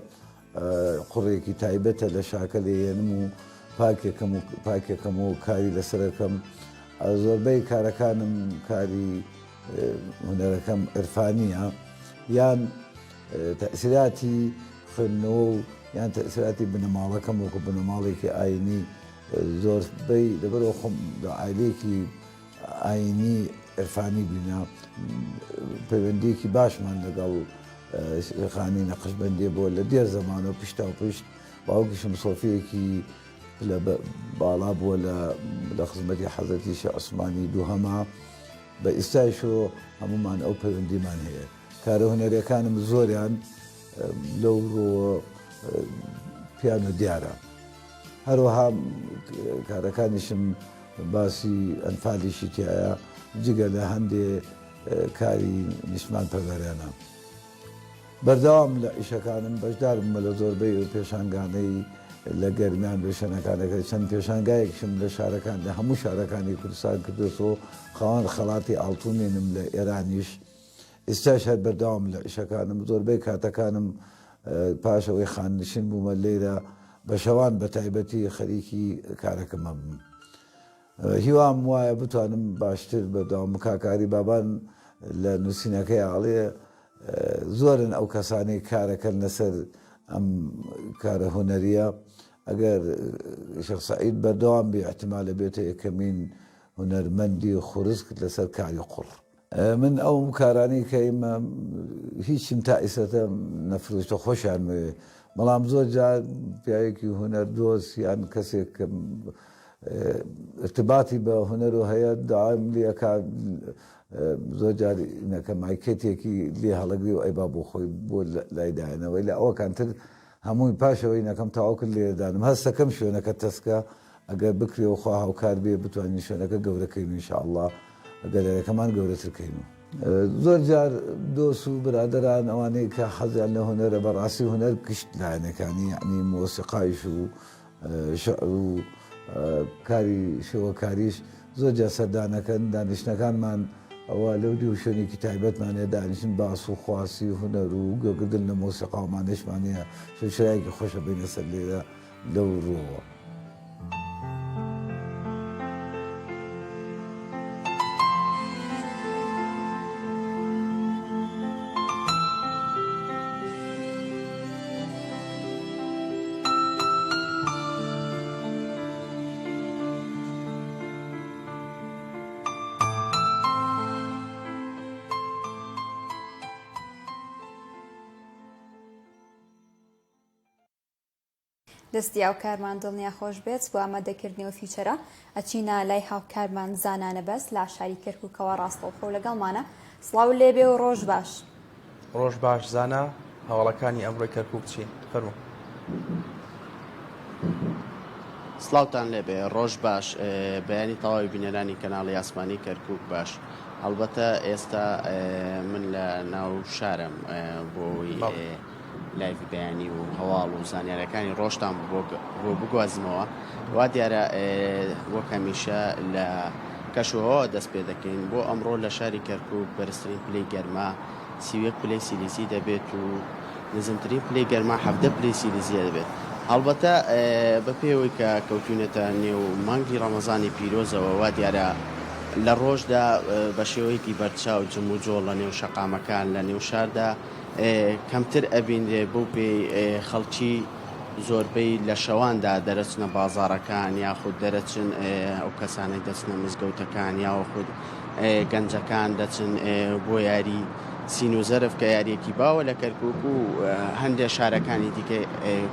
قوڕێکی تایبەتە لە شاکە لێێنم و پاکێکەکەم و کاری لەسەرەکەم. زۆربەی کارەکانم کاری هونەرەکەم عرفانیە یان تەئسیراتی خوێندنەوە و یان تەئسیراتی بنەماڵەکەم وەکو بنەماڵێکی ئاینی زۆربەی لەبەرەوە خۆم لە عایلەیەکی ئاینی عرفانی بینە پەیوەندیەکی باشمان لەگەڵ خانی نەقشبەندێ بۆ لە دێر زەمانە و پشتا و پشت باوکیشم سۆفیەکی لە باڵا بووە لە خزمەتی حەزەتی شێخ عوسمانی دووهەما بە ئێستایشەوە هەمومان ئەو پەیوەندیمان هەیە. کارە هونەریەکانم زۆریان لەو ڕۆوە پیان و دیارە. هەروەها کارەکانیشم باسی ئەنفالیشی تایە جگە لە هەندێ کاری نیشمان پەروەریانە. بەردەوام لە ئیشەکانم بەشدارم لە زۆربەی پێشانگانەی لە گەرمیان بێشەنەکانەکە چەند پێشانگایەکشم لە شارەکان لە هەموو شارەکانی کوردستان کردوەوە خاوەن خەڵاتی ئاڵتوونێنم لە ئێرانیش. ئێستاش هەر بەردەوام لە ئیشەکانم زۆربەی کاتەکانم پاشەوەی خاننشین بوومە لێرە بە شەوان بە تایبەتی خەریکی کارەکەمە بم. هیوام وایە بتوانم باشتر بەداوام کاکاری بابان لە نووسینەکەی ئاڵێ زۆرن ئەو کەسانی کارەکەن لەسەر ئەم کارە هوەریە ئەگەر شێخ سەعید بەردەوام بێ احتیمالە بێتە یەکەمین هوەرمەندی خوڕزک لەسەر کاری قوڕ. من ئەو کارانی کەیمە هیچیم تا ئیسەتە نەفرۆشتە خۆشیان وێ، بەڵام زۆر جار پیاوێکی هوەر دۆست یان کەسێک کە ارتباطی بە هوەر و هەیە داوایم لێکا زۆر جار نەکە مایکێتێکی لێ هەڵەگری و ئەیبا بۆ خۆی بۆ لایداێنەوەی لە ئەوەکانتر هەمووی پاشەوەی نەکەم تاواکرد لێدانم هەستەکەم شوێنەکە تەسکە ئەگەر بکرێەوە خوا هاوکار بێ بتوانین شوێنەکە گەورەکەین انشاءالله گەلەرەکەمان گەورەترکەین. زۆر جار دۆست و برادران ئەوانەی کە حەزیان لە هوەرە بەڕاستی هوەر گشت لایەنەکانی یعنی مۆسیقایش و شعر و کاری شێوەکاریش زۆر جا سەردانەکەن دانیشتەکانمان ئەوە لەو دی و شوێنێکی تایبەتمانێ دانیشتن باس و خواسی و هوەر و گوێگرتن لە مۆسیقاومانشمانەیە شرایەکی خۆشە بینە سەر لێرە لەو ڕۆوە. دەستی ئەو کارمان دڵنیا خۆش بێت بۆ ئامادەکردنەوە فیچەرە ئەچینە لای هاوکارمان زانانە بەس لە شاری کەرکووکەوە ڕاستەوخۆ لەگەڵمانە. سڵاو لێبێ و ڕۆژ باش. ڕۆژ باش زانە هەواڵەکانی ئەمڕۆی کەرکووک چی فەرموو. سڵاوتان لێبێ ڕۆژ باش. بەیانی تەواوی بینەرانی کەناڵی ئاسمانی کەرکووک باش. هەڵبەتە ئێستا من لە ناو شارم بۆی لایڤ بەیانی و هەواڵ و زانیارەکانی ڕۆژتان بۆ بگوازمەوە. وا دیارە وەک هەمیشە لە کەشوهەوە دەست پێ دەکەین بۆ ئەمڕۆ لە شاری کەرکووک بەرزترین پلەی گەرما 31 پلەی سیلیزی دەبێت و نزمترین پلەی گەرما 17 پلەی سیلیزیە دەبێت. هەڵبەتە بە پێوەی کە کەوتونێتە نێو مانگی ڕەمەزانی پیرۆزەوە وا دیارە لە ڕۆژدا بە شێوەیەکی بەرچاو جم و جۆڵ لە نێو شەقامەکان لە نێو شاردا کەمتر ئەبینرێ بۆ پێی خەڵکی زۆربەی لە شەواندا دەرەچنە بازارەکان یاخود دەرەچن ئەو کەسانەی دەچنە مزگەوتەکان یاخود گەنجەکان دەچن بۆ یاری سین و زەرف کە یاریەکی باوە لە کەرکووک و هەندێک شارەکانی دیکە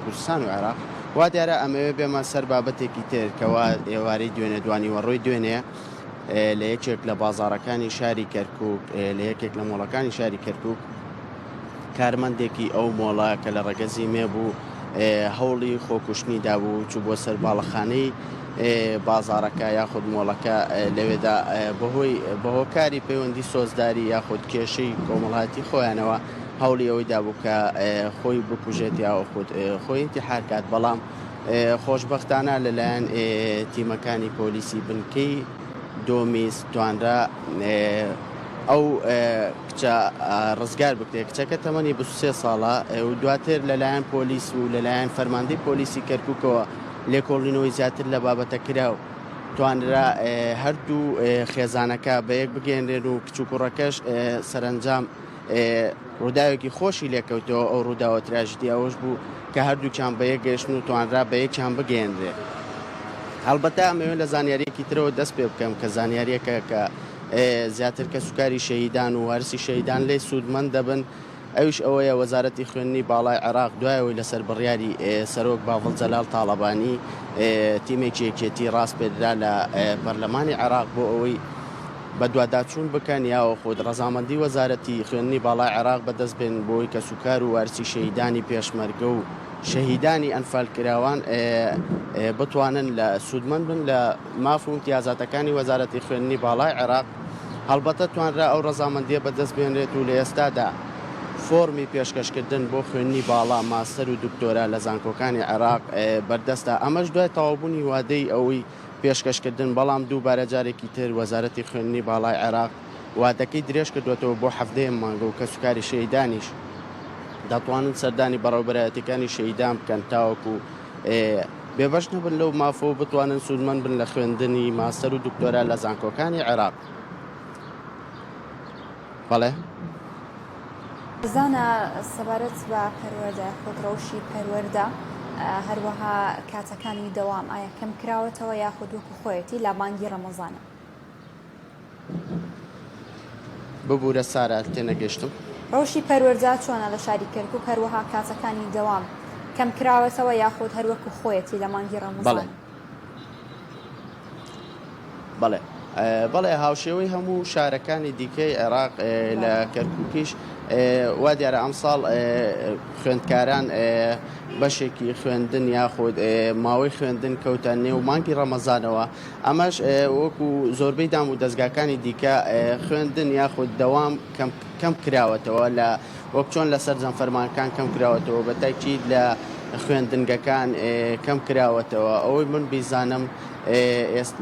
کوردستان و عێراق. وا دیارە ئەمەوێ بێمە سەر بابەتێکی تر کەوا ئێوارەی دوێنێ دوانیوەڕۆی دوێنێ لە یەکێک لە بازارەکانی شاری کەرکووک لە یەکێک لە مۆڵەکانی شاری کەرکووک کارمەندێکی ئەو مۆڵە کە لە ڕەگەزی مێبوو هەوڵی خۆکوشتنی دابوو چوو بۆ سەر باڵەخانەی بازارەکە یاخود مۆڵەکە لەوێدا بەهۆکاری پەیوەندی سۆزداری یاخود کێشەی کۆمەڵایەتی خۆیانەوە هەوڵی ئەوەی دابوو کە خۆی بکوژێت یاخود خۆی ئینتیحار کات. بەڵام خۆشبەختانە لەلایەن تیمەکانی پۆلیسی بنکەی دۆمیز توانرا ئەو کچە ڕزگار بکرێت. کچەکە تەمەنی 23 ساڵە و دواتر لەلایەن پۆلیس و لەلایەن فەرماندەی پۆلیسی کەرکووکەوە لێکۆڵینەوەی زیاتر لە بابەتە کرا و توانرا هەردوو خێزانەکە بە یەک بگەێنرێن و کچ و کوڕەکەش سەرنجام ڕووداوێکی خۆشی لێکەوتەوە. ئەو ڕووداوە تراژدی ئەوەش بوو کە هەردووکیان بە یەک گەشتن و توانرا بە یەکیان بگەێنرێت. هەڵبەتە ئەمەوێت لە زانیاریەکی ترەوە دەست پێ بکەم کە زانیاریەکە کە زیاتر کە سوکاری شەهیدان و وارسی شەهیدان لێ سوودمەند دەبن ئەوش ئەوەیە وەزارەتی خوێندنی باڵای عێراق دوایەوەی لەسەر بڕیاری سەرۆک باڤڵ جەلال تاڵەبانی تیمێکی یەکێتی ڕاست پێدرا لە پەرلەمانی عێراق بۆ ئەوەی بە دوواداچوون بکەن یاوە خۆت ڕەزامەندی وەزارەتی خوێندنی باڵای عێراق بەدەست بێن بۆی کە سوکار و وارسی شەهیدانی پێشمەرگە و شەهیدانی ئەنفال کراوان بتوانن لە سوودمەند بن لە ماف و امتیازاتەکانی وەزارەتی خوێندنی باڵای عێراق. هەڵبەتە توانرا ئەو ڕەزامەندیە بەدەست بێنرێت و لە ئێستادا فۆرمی پێشکەشکردن بۆ خوێندنی باڵا ماستەر و دکتۆرا لە زانکۆکانی عێراق بەردەستە. ئەمەش دوای تەواوبوونی وادەی ئەوەی پێشکەشکردن بەڵام دووبارە جارێکی تر وەزارەتی خوێندنی باڵای عێراق وادەکەی درێژ کردوێتەوە بۆ 17 مانگە و کە سوکاری شەهیدانیش دەتوانن سەردانی بەڕێوەبەرایەتەکانی شەهیدان بکەن تاوەکو بێبەش نەبن لەو مافۆ بتوانن سوودمەند بن لە خوێندنی ماستەر و دکتۆرا لە زانکۆکانی عێراق. بەڵێ زانە سەبارەت بە پەروەردە خۆت ڕەوشی پەروەردە هەروەها کاتەکانی دەوام ئایا کەم کراوەتەوە یاخود وەکو خۆیەتی لە مانگی ڕەمەزانە؟ ببوورە سارە تێنەگەشتم. ڕەوشی پەروەردە چۆنە لە شاری کەرکووک هەروەها کاتەکانی دەوام کەم کراوەتەوە یاخود هەروەکو خۆیەتی لە مانگی ڕەمەزان؟ بەڵێ بەڵێ هاوشێوەی هەموو شارەکانی دیکەی عێراق لە کەرکووکیش وا دیارە ئەمساڵ خوێندکاران بەشێکی خوێندن یاخود ماوەی خوێندن کەوتە نێو مانگی ڕەمەزانەوە. ئەمەش وەکو زۆربەی دام و دەستگاکانی دیکە خوێندن یاخود دەوام کەم کراوەتەوە لە وەک چۆن لەسەر زەنفەرمانەکان کەم کراوەتەوە بە تاکید لە خوێندنگەکان کەم کراوەتەوە. ئەوەی من بیزانم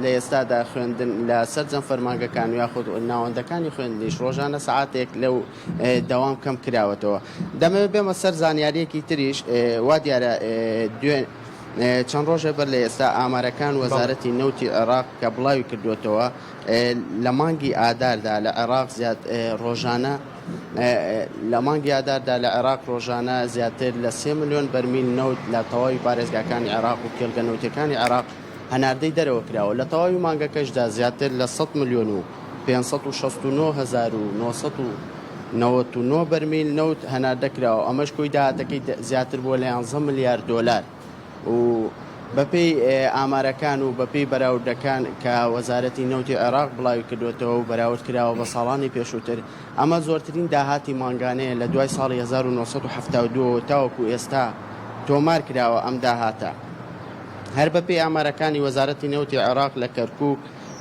لە ئێستادا خوێندن لە سەر زەنفەرمانگەکان و یاخود ناوەندەکانی خوێندنیش ڕۆژانە سەعاتێک لەو دەوام کەم کراوەتەوە. دەمەوێت بێمە سەر زانیاریەکی تریش وا دیارە چەند ڕۆژە بەر لە ئێستا ئامارەکان وەزارەتی نەوتی عێراق کە بڵاوی کردوێتەوە لە مانگی ئاداردا لە عێراق زیاد ڕۆژانە لە مانگی ئاداردا لە عێراق ڕۆژانە زیاتر لە 3 ملیۆن بەرمیل نەوت لە تەواوی پارێزگاکانی عێراق و کێلگە نەوتەکانی عێراق هەناردەی دەرەوە کراوە. لە تەواوی مانگەکەشدا زیاتر لە 100 ملیۆن و 569,999 بەرمیل نەوت هەناردە کراوە. ئەمەش کۆی داهاتەکەی زیاتر بۆ لە 11 ملیارد دۆلار و بەپێی ئامارەکان و بەپێی بەراوردەکان کە وەزارەتی نەوتی عێراق بڵاوی کردوێتەوە و بەراورد کراوە بە ساڵانی پێشووتر، ئەمە زۆرترین داهاتی مانگانەیە لە دوای ساڵی 1972 تاوەکو ئێستا تۆمار کراوە ئەم داهاتە. هەر بەپێی ئامارەکانی وەزارەتی نەوتی عێراق لە کەرکووک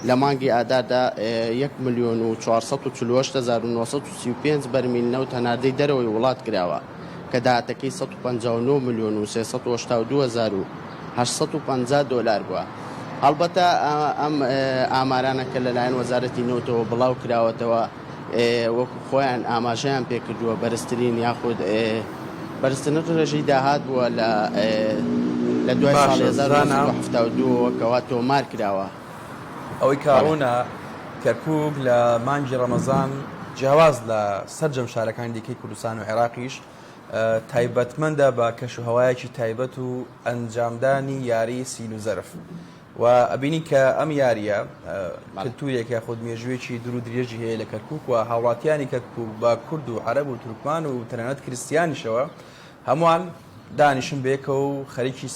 لە مانگی ئاداردا 1,448,935 بەرمیل نەوت هەناردەی دەرەوەی وڵات کراوە کە داهاتەکەی 159,382,850 دۆلار بووە. هەڵبەتە ئەم ئامارانە کە لەلایەن وەزارەتی نەوتەوە بڵاو کراوەتەوە وەکو خۆیان ئاماژەیان پێکردووە بەرزترین یاخود بەرزترین ڕێژەی داهات بووە لە دوای ساڵی 1972 کەوا تۆمار کراوە. ئەوەی کاڕوونە کەرکووک لە مانگی ڕەمەزان جیاواز لە سەرجەم شارەکانی دیکەی کوردستان و عێراقیش تایبەتمەندە بە کەش و هەوایەکی تایبەت و ئەنجامدانی یاری سین و زەرف و ئەبینی کە ئەم یاریە کلتورێک یاخود مێژوێکی دوور و درێژی هەیە لە کەرکووک و هاوڵاتیانی کەرکووک بە کورد و عەرەب و تورکمان و تەنانەت کریستیانیشەوە هەمووان دانیشن بێکە و خەریکی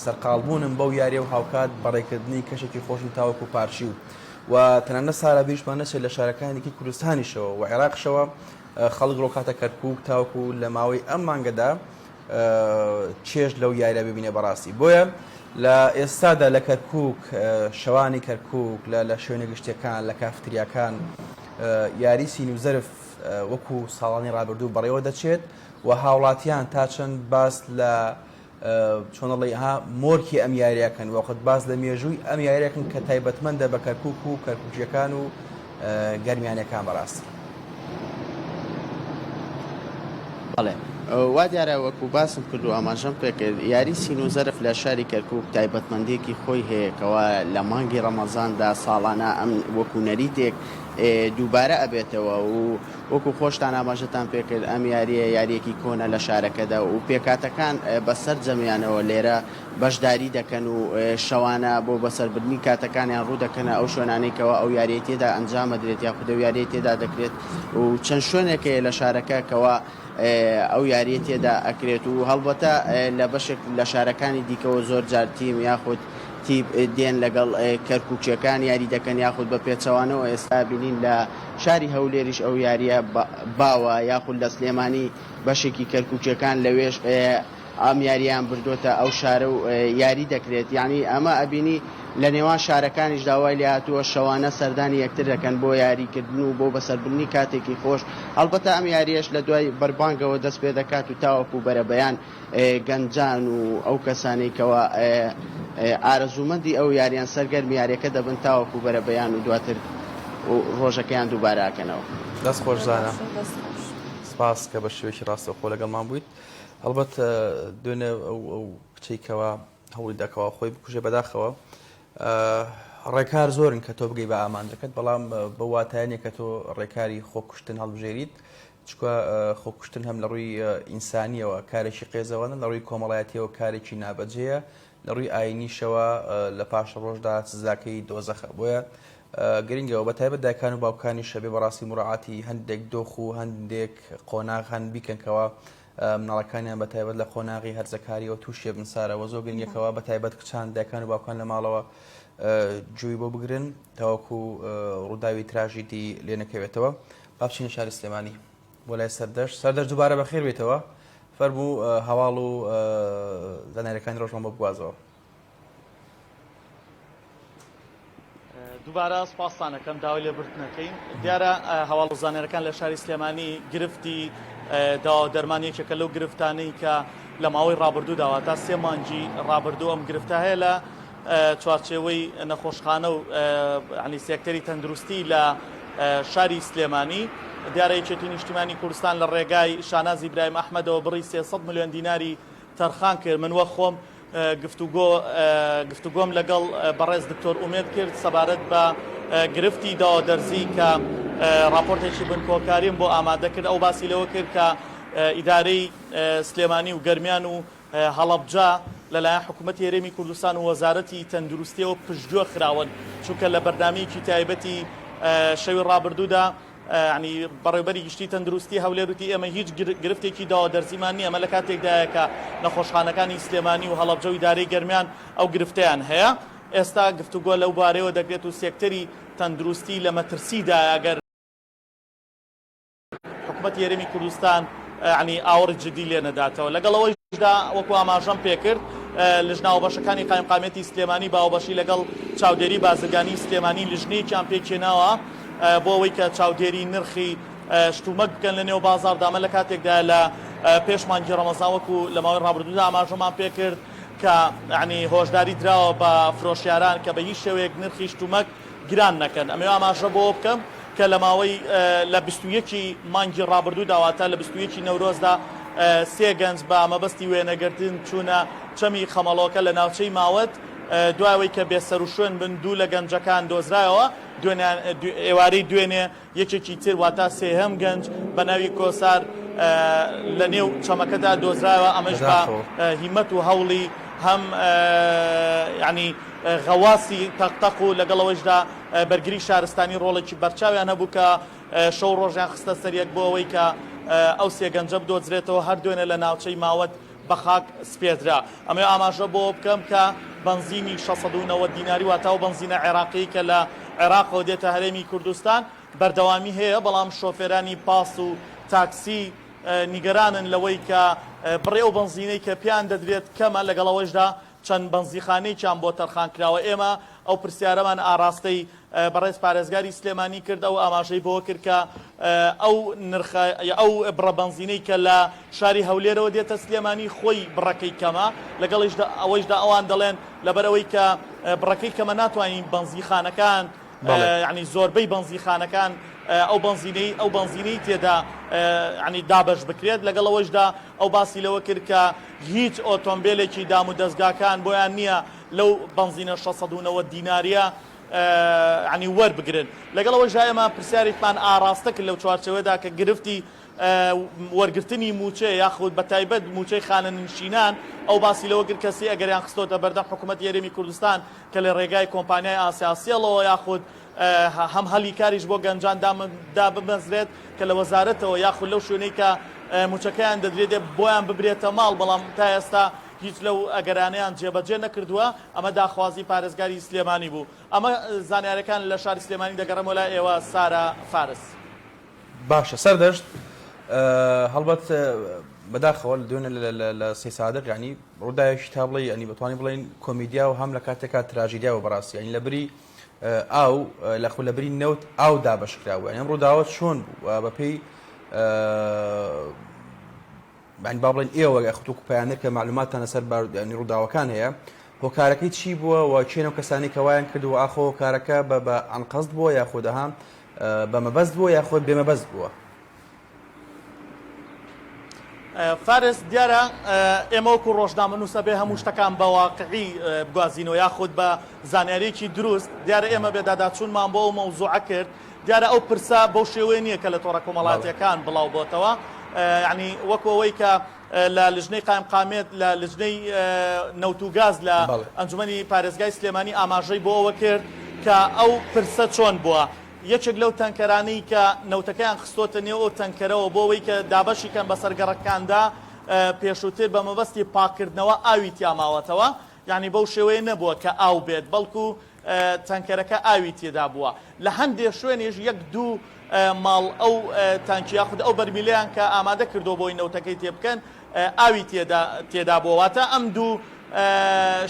سەرقاڵبوونم بەو یاریە و هاوکات بەڕێکردنی کەشێکی خۆشی تاوەکو پارچی و تەنانەت سارە بیشمان نەچێت لە شارەکانێکی کوردستانیشەوە و عێراقشەوە خەڵک ڕۆکاتە کەرکووک تاوەکو لە ماوەی ئەم مانگەدا چێژ لەو یاریە ببینێ بەڕاستی. بۆیە لە ئێستادا لە کەرکووک شەوانی کەرکووک لە شوێنە گشتیەکان لە کافتریاکان یاری سین و زەرف وەکو ساڵانی ڕابردوو بەڕێوە دەچێت و هاوڵاتیان تا چەند باس لە چۆنەڵی مۆرکی ئەم یاریەکەن وەخت باس لە مێژووی ئەم یاریەکەن کە تایبەتمەندە بە کەرکووک و کەرکووکیەکان و گەرمیانەکان بەڕاستی. بەڵێ وا دیارە وەکو باسم کردو ئاماژەم پێکرد یاری سین و زەرف لە شاری کەرکووک تایبەتمەندێکی خۆی هەیەکەوە لە مانگی ڕەمەزاندا ساڵانە ئەم وەکو نەریتێک دووبارە ئەبێتەوە و وەکو خۆشتان ئاماژەتان پێکرد ئەم یاریە یاریەکی کۆنە لە شارەکەدا و پێکاتەکان بەسەر جەمیانەوە لێرە بەشداری دەکەن و شەوانە بۆ بەسەربردنی کاتەکانیان ڕوو دەکەنە ئەو شوێنانەیەکەوە ئەو یاریە تێدا ئەنجامە درێت یاخود ئەو یاریە تێدا دەکرێت و چەند شوێنێکەیە لە شارەکەکەوە ئەو یاریە تێدا ئەکرێت و هەڵبەتە لە بەشێک لە شارەکانی دیکەوە زۆر جار تیم یاخود تیب دێن لەگەڵ کەرکووکیەکان یاری دەکەن یاخود بە پێچەوانەوە ئێستا بینین لە شاری هەولێریش ئەو یاریە باوە یاخود لە سلێمانی بەشێکی کەرکووکیەکان لەوێش ئەم یاریان بردوتە ئەو شارە و یاری دەکرێت. یعنی ئەمە ئەبینی لە نێوان شارەکانیش داوای لێ هاتووە شەوانە سەردانی یەکتر دەکەن بۆ یاریکردن و بۆ بەسەربردنی کاتێکی خۆش. هەڵبەتە ئەم یاریەش لە دوای بەربانگەوە دەست پێ دەکات و تاوەکو بەرەبەیان گەنجان و ئەو کەسانێکەوە ئارەزومەندی ئەو یاریان سەرگەرمی یاریەکە دەبن تاوەکو بەرەبەیان و دواتر ڕۆژەکەیان دووبارە ئاکەنەوە. دەست خۆشزانە سپاس کە بە شێوەیەکی ڕاستەوخۆ لەگەڵمان بوویت. هەڵبەت دوێنێ ئەو کچێکەوە هەوڵی داکەوە خۆی بکوژێ بەداخەوە ڕێکار زۆرن کە تۆ بگەی بە ئامانجەکەت بەڵام بە واتایانێ کە تۆ ڕێکاری خۆکوشتن هەڵبژێریت چکە خۆکوشتن هەم لە ڕووی ئینسانیەوە کارێکی قێزەوەنە لە ڕووی کۆمەڵایەتیەوە کارێکی نابەجێیە لە ڕووی ئاینیشەوە لە پاش ڕۆژدا سزاکەی دۆزەخە بۆیە گرنگەوە بە تایبەت دایکان و باوکانی شەبێ بەڕاستی مڕعاتی هەندێک دۆخ و هەندێک قۆناغ هەن بیکەنکەوە مناڵەکانیان بە تایبەت لە قۆناغی هەرزەکاریەوە تووشێ بنسارەوە زۆر گرنگەکەوە بە تایبەت کچان دایکان و باوکان لە ماڵەوە جووی بۆ بگرن تاوەکو ڕووداوی تراژیدی لێ نەکەوێتەوە. با بچینە شاری سلێمانی بۆ لای سەردەشت دووبارە بەخێر بێتەوە فەرموو هەواڵ و زانایەکانی ڕۆژان بۆ بگوازەوە. دووبارە سپاسانەکەم داوای لێبرتنەکەین دیارە هەواڵ و زانایەکان لە شاری سلێمانی گرفتی داوا دەرمانیەکێکە لەو گرفتانەی کە لە ماوەی ڕابردوو داوە تا 3 مانگی ڕابردوو ئەم گرفتە هەیە لە چوارچێوەی نەخۆشخانە و ینی سێکتەری تەندروستی لە شاری سلێمانی دیارە یەکێتی نیشتیمانی کوردستان لە ڕێگای شاناز ئیبراهیم ئەحمەدەوە بڕی 300 ملیۆن دیناری تەرخان کرد. من وە خۆم گفتوگۆم لەگەڵ بەڕێز دکتۆر ئومێد کرد سەبارەت بە گرفتی داوا دەرزی کە راپۆرتێکی بنکۆکاریم بۆ ئامادە کرد ئەو باسی لەوە کرد کە ئیدارەی سلێمانی و گەرمیان و هەڵەبجا لەلایەن حکوومەتی هەرێمی کوردستان و وەزارەتی تەندروستیەوە پشتگوێ خراون چونکە لە بەردامەیەکی تایبەتی شەوی ڕابردوودا ینی بەڕێوەبەری گشتی تەندروستی هەولێروتی ئێمە هیچ گرفتێکی داوا دەرزیمان نیە ئەمە لە کاتێکدایە کە نەخۆشخانەکانی سلێمانی و هەڵەبجە و ئیدارەی گەرمیان ئەو گرفتیان هەیە. ئێستا گفتوگۆ لەو بارەیەوە دەکرێت و سێکتەری تەندروستی لە مەترسیدا ئەگەر حکوومەتی هەرێمی کوردستان ینی ئاوەڕ جدی لێ نەداتەوە لەگەڵەوەیدا وەکو ئاماژەم پێکرد لژناوە بەشەکانی قایمقامەتی سلێمانی باوەبەشی لەگەڵ چاودێری بازرگانی سلێمانی لژنەیەکیان پێکێناوە بۆ ئەوەی کە چاودێری نرخی شتومەک بکەن لە نێو بازاردامە لە کاتێکدا لە پێش مانگی ڕەمەزان وەکو لە ماوەی ڕابردوودا ئاماژەمان پێکرد کە ینی هۆشداری دراوە بە فرۆشیاران کە بە هیچ شێوەیەک نرخی شتومەک گران نەکەن. ئەمێ ئاماژە بۆ بکەم کە لە ماوەی لە 21 مانگی ڕابردوو داواتە لە 21 نەورۆزدا 3 گەنج بە مەبەستی وێنەگرتن چوونە چەمی خەمەڵۆکە لە ناوچەی ماوەت دوایەوەی کە بێسەر و شوێن بن دوو لە گەنجەکان دۆزرایەوە ئێوارەی دوێنێ یەکێکی تر واتە سێهەم گەنج بە ناوی کۆسار لە نێو چەمەکەدا دۆزرایەوە ئەمەش بە هیمەت و هەوڵی هەم ینی غەواسی تەقتەق و لەگەڵەوەشدا بەرگری شارستانی ڕۆڵێکی بەرچاویان هەبوو کە شەو ڕۆژیان خستە سەریەک بۆ ئەوەی کە ئەو سێ گەنجە بدۆزرێتەوە هەر دوێنێ لە ناوچەی ماوەت بە خاک سپێدرا. ئەمێ ئاماژە بۆ بکەم کە بنزینی 690 دیناری واتە و بنزینە عێراقی کە لە عێراقەوە دێتە هەرێمی کوردستان بەردەوامی هەیە بەڵام شۆفێرانی پاس و تاکسی نیگەرانن لەوەی کە بڕێ و بنزینەی کە پیان دەدرێت کەمە لەگەڵەوەشدا چەند بنزیخانەیەکیان بۆ تەرخان کراوە. ئێمە ئەو پرسیارەمان ئاراستەی بەڕێز پارێزگاری سلێمانی کرد ئەو ئاماژەی بۆ کرد کە ئەو بڕە بنزینەی کە لە شاری هەولێرەوە دێتە سلێمانی خۆی بڕەکەی کەمە لەگەڵ ئەوەیشدا ئەوان دەڵێن لەبەرەوەی کە بڕەکەی کەمە ناتوانین بنزیخانەکان ینی زۆربەی بنزیخانەکان ئەو بنزینەی تێدا ینی دابەش بکرێت لەگەڵەوەشدا ئەو باسی لەوە کرد کە هیچ ئۆتۆمبیلێکی دام و دەستگاکان بۆیان نییە لەو بنزینە 690 دیناریە ینی وەربگرن. لەگەڵەوەش ئێمە پرسیارێکمان ئاراستە کرد لەو چوارچەوەدا کە گرفتی وەرگرتنی موچێ یاخود بە تایبەت موچەی خانەنشینان ئەو باسی لەوە کرد کەسی ئەگەریان خستۆتە بەردەم حکوومەتی هەرێمی کوردستان کە لە ڕێگای کۆمپانیای ئاسیاسیەڵەوە یاخود هەم هەلی کاریش بۆ گەنجان دابمەزرێت کە لە وەزارەتەوە یاخود لەو شوێنەی کە موچەکەیان دەدرێت بۆیان ببرێتە ماڵ بەڵام تا ئێستا هیچ لەو ئەگەرانەیان جێبەجێ نەکردووە. ئەمە داخوازی پارێزگاری سلێمانی بوو. ئەمە زانیارەکان لە شاری سلێمانی دەگەڕێمەوە لای ئێوە سارا فارس. باشە سەردەشت هەڵبەت بەداخەوە دوێنێ لە سێ سادر ینی ڕووداوێکی تا بڵێ ینی بەتوانین بڵێن کۆمیدیا و هەم لە کاتێکا تراژیدیا و بەڕاستی ینی لەبری ئاو لە خولەبری نەوت ئاو دابەشکراوە ئەم ڕووداوە چۆن بوو بەپێی با بڵێن ئێوە ئەختوک پایانە کە معلوماتانە سەر ینی ڕووداوەکان هەیە هۆکارەکەی چی بووە و چێنە کەسانی کەوایان کردو ئاخۆ کارەکە بە ئەنقەست بووە یاخودەها بە مەبەست بووە یاخۆ بێمەبەست بووە. فارس دیارە ئێمە وەکو ڕۆژنامەنووسە بێ هەموو شتەکان بە واقعی بگوازینەوە یاخود بە زانیاریی دروست دیارە ئێمە بێداداچوونمان بۆ ئەو مەوزوعە کرد دیارە ئەو پرسا بەو شێوەیە نییە کە لە تۆڕە کۆمەڵاتیەکان بڵاو بۆتەوە یعنی وەکو ئەوەی کە لە لژنەی قایمقامێت لە لژنەی نەوت و گاز لە ئەنجومەنی پارێزگای سلێمانی ئاماژەی بۆ ئەوە کرد کە ئەو پرسە چۆن بووە یەکێک لەو تەنکەرانەی کە نەوتەکەیان خستۆتە نێو ئەو تەنکەرەوە بۆ ئەوەی کە دابەشیکەن بە سەرگەڕەکاندا پێشووتر بە مەبەستی پاکردنەوە ئاوی تیاماوەتەوە یعنی بەو شێوەیە نەبووە کە ئاو بێت بەڵکو تەنکەرەکە ئاوی تێدا بووە لە هەندێک شوێنێژ یەک دوو ماڵ ئەو تانکی یاخود ئەو بەرمیلەیان کە ئامادە کردو بۆی نەوتەکەی تێبکەن ئاوی تێدا بووەواتە ئەم دوو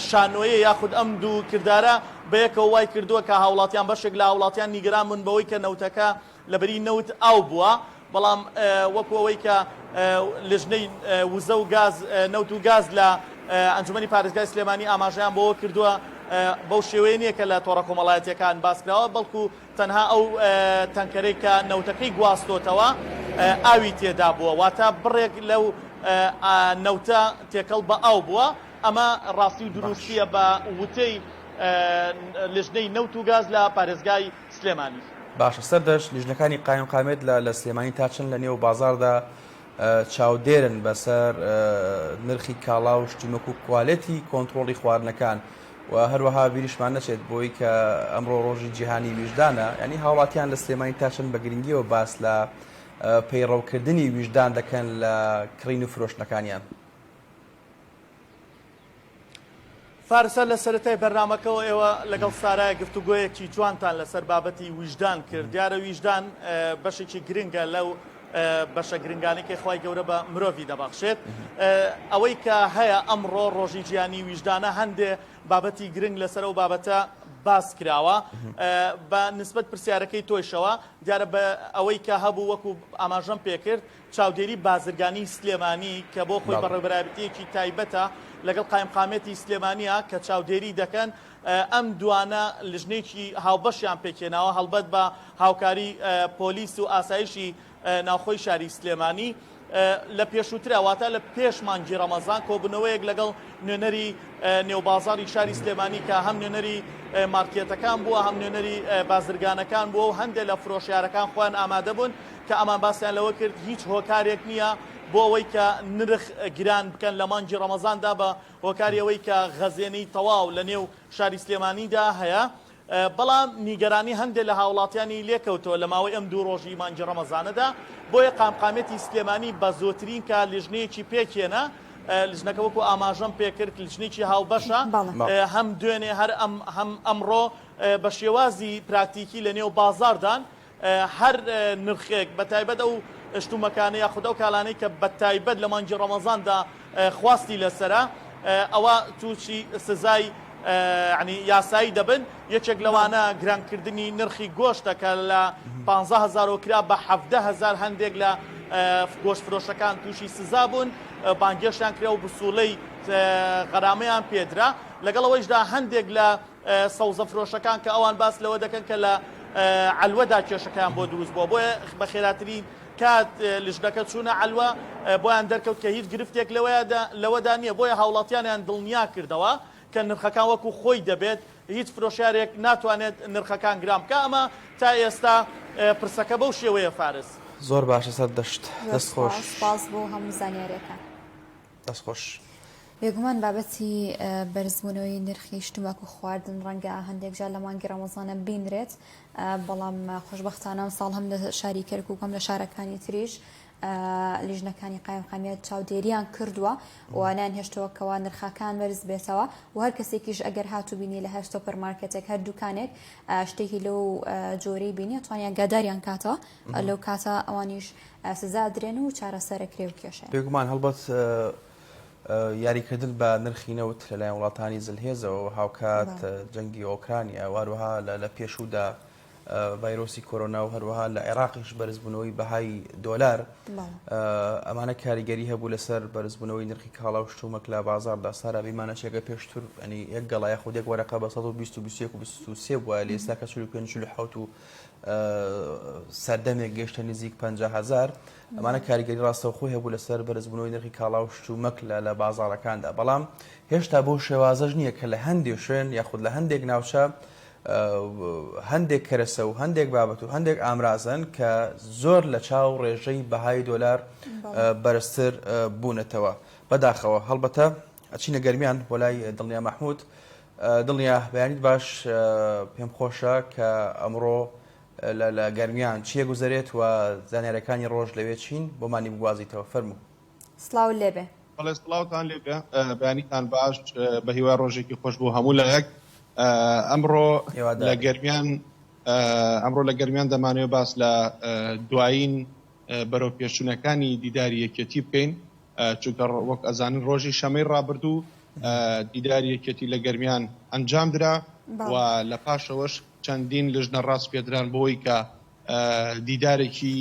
شانۆیە یاخود ئەم دوو کردارە بەیەکەوە وای کردووە کە هاوڵاتیان بەشێک لە هاوڵاتیان نیگەران بوون بەوەی کە نەوتەکە لەبەری نەوت ئاو بووە بەڵام وەکو ئەوەی کە لژنەی وزە و گاز نەوت و گاز لە ئەنجومەنی پارێزگای سلێمانی ئاماژەیان بۆەوە کردووە بەو شێوەیە نییە کە لە تۆڕە کۆمەڵایەتیەکان باسکراوە بەڵکو تەنها ئەو تەنکەرەی کە نەوتەکەی گواستۆتەوە ئاوی تێدا بووە واتە بڕێک لەو نەوتە تێکەڵ بە ئاو بووە ئەمە ڕاستی و دروستیە بە وتەی لژنەی نەوت و گاز لە پارێزگای سلێمانی باشە سەردەش لیژنەکانی قایمقامێت لە سلێمانی تا چەند لە نێو بازاردا چاودێرن بەسەر نرخی کاڵا و شتیمەک و کوالێتی کۆنتترۆڵی خواردنەکان و هەروەها بیریشمان نەچێت بۆی کە ئەمڕۆ ڕۆژی جیهانی ویژدانە ینی هاوڵاتیان لە سلێمانی تا چەند بە گرنگیەوە باس لە پەیڕەوکردنی ویژدان دەکەن لە کڕین و فرۆشتنەکانیان. فارسە لە سەرەتای بەرنامەکەەوە ئێوە لەگەڵ سارایە گفتوگۆیەکی جوانتان لەسەر بابەتی ویژدان کرد دیارە ویژدان بەشێکی گرنگە لەو بەشە گرنگانێکی خی گەورە بە مرۆڤی دەبەخشێت ئەوەی کە هەیە ئەمڕۆ ڕۆژی گیانی ویژدانە هەندێ بابەتی گرنگ لەسەر و بابەتە باس کراوە بە نسبەت پرسیارەکەی تۆیشەوە دیارە بە ئەوەی کە هەبوو وەکو ئاماژەم پێکرد چاودێری بازرگانی سلێمانی کە بۆ خۆی بەڕێبەرایەتیەکی تایبەتە لەگەڵ قایمقامێتی سلێمانیە کە چاودێری دەکەن ئەم دوانە لژنێکی هاوبەشیان پێکێناوە هەڵبەت بە هاوکاری پۆلیس و ئاسایشی ناوخۆی شاری سلێمانی لە پێشووتراواتە لە پێش مانگی ڕەمەزان کۆبوونەوەیەک لەگەڵ نوێنەری نێوبازاری شاری سلێمانی کە هەم نوێنەری مارکێتەکان بووە هەم نوێنەری بازرگانەکان بووە و هەندێک لە فرۆشیارەکان خۆیان ئامادە بوون کە ئەمان باسییان لەوە کرد هیچ هۆکارێک نییە بۆ ئەوەی کە نرخ گران بکەن لە مانگی ڕەمەزاندا بە هۆکاری ئەوەی کە غەزێنەی تەواو لە نێو شاری سلێمانیدا هەیە بەڵام نیگەرانی هەندێک لە هاوڵاتیانی لێکەوتەوە لە ماوەی ئەم دوو ڕۆژی مانگی ڕەمەزانەدا بۆیە قامقامێتی سلێمانی بە زۆترین کە لیژنەیەکی پێکێنە لیژنەکە وەکو ئاماژەم پێکرد لیژنێکی هاوبەشە هەم دوێنێ هەر هەم ئەمڕۆ بە شێوازی پراکتیکی لە نێو بازاردان هەر نرخێک بە تایبەت ئەو شتومەکانە یاخود ئەو کاڵانەی کە بە تایبەت لە مانگی ڕەمەزاندا خواستی لەسرە ئەوە تووشی سزای ینی یاسایی دەبن یەکێک لەوانە گرانکردنی نرخی گۆشتەکە لە 15,000 کرا بە 17,000 هەندێک لە گۆشت فرۆشەکان تووشی سزا بوون بانگێشیان کرا و بسوولەی غەرامەیان پێدرا لەگەڵەوەیشدا هەندێک لە سەوزە فرۆشەکان کە ئەوان باس لەوە دەکەن کە لە عەلوەدا کێشەکەیان بۆ دروست بووە بۆیە بە خێراترین کات لیژنەکە چوونە عەلوە بۆیان دەرکەوت کە هیچ گرفتێک لەوەدا نییە بۆیە هاوڵاتیانیان دڵنیا کردەوە کە نرخەکان وەکو خۆی دەبێت هیچ فرۆشیارێک ناتوانێت نرخەکان گرام بکە ئەمە تا ئێستا پرسەکە بەو شێوەیە فارس زۆر باشە سەر دەشت دەستخۆش باز بۆ هەموو زانیاریەکان دەستخۆش بێگومان بابەتی بەرزبوونەوەی نرخی شتومەک و خواردن ڕەنگە هەندێک جار لە مانگی ڕەمەزانە بینرێت بەڵام خۆشبەختانە ساڵ هەم لە شاری کەرکووک هەم لە شارەکانی تریش لیژنەکانی قایمقامیت چاودێریان کردووە و نان هێشتەوەکەوە نرخەکان بەرز بێتەوە و هەر کەسێکیش ئەگەر هاتو بینی لە هەر سۆپەرمارکێتێک هەر دوکانێک شتێکی لەو جۆرەی بینی توانیان گاداریان کاتەوە لەو کاتە ئەوانیش سزا درێن و چارەسەرەکرێ و کێشە بێگومان هەڵبەت یاریکردن بە نرخی نەوت لەلایەن وڵاتانی زلهێزەوە هاوکات جەنگی ئۆکرانیا واروها لە پێشوودا ڤایرۆسی کۆرۆنا و هەروەها لە عێراقیش بەرزبوونەوەی بەهای دۆلار ئەمانە کاریگەری هەبوو لەسەر بەرزبوونەوەی نرخی کاڵا و شتومەک لە بازاردا سارا بیمانەچێکە پێشتر ئەنی یەک گەڵایە خودێک وەرەقە بە 120 بووە لە ئێستا کە 45 و سەردەمێک گەشتە نزیک 50,000 ئەمانە کاریگەری ڕاستەوخۆی هەبوو لەسەر بەرزبوونەوەی نرخی کاڵا و شتومەک لە بازارەکاندا بەڵام هێشتا بۆ شێوازەش نییە کە لە هەندێک شوێن یاخود لە هەندێک ناوچە هەندێک کەرەسە و هەندێک بابەت و هەندێک ئامرازن کە زۆر لە چاو ڕێژەی بەهای دۆلار بەرزتر بوونەتەوە بەداخەوە هەڵبەتە ئەچینە گەرمیان بۆ لای دڵنیا مەحموود دڵنیا بەیانیت باش پێم خۆشە کە ئەمڕۆ لە گەرمیان چیە گوزارێت و زانیاریەکانی ڕۆژ لەوێ چین بۆمانی بگوازیتەوە فەرموو سڵاو لێبێ سڵاوتان لێبێ بەیانیتان باش بە هیوای ڕۆژێکی خۆش بوو هەموو لایەک ئەمڕۆ لە گەرمیان دەمانوێت باس لە دوایین بەرەو پێشچوونەکانی دیداری یەکێتی بکەین چونکە وەک ئەزانن ڕۆژی شەمەی ڕابردوو دیداری یەکێتی لە گەرمیان ئەنجام درا و لە پاشەوەش چەندین لژنە ڕاست پێدران بۆی کە دیدارێکی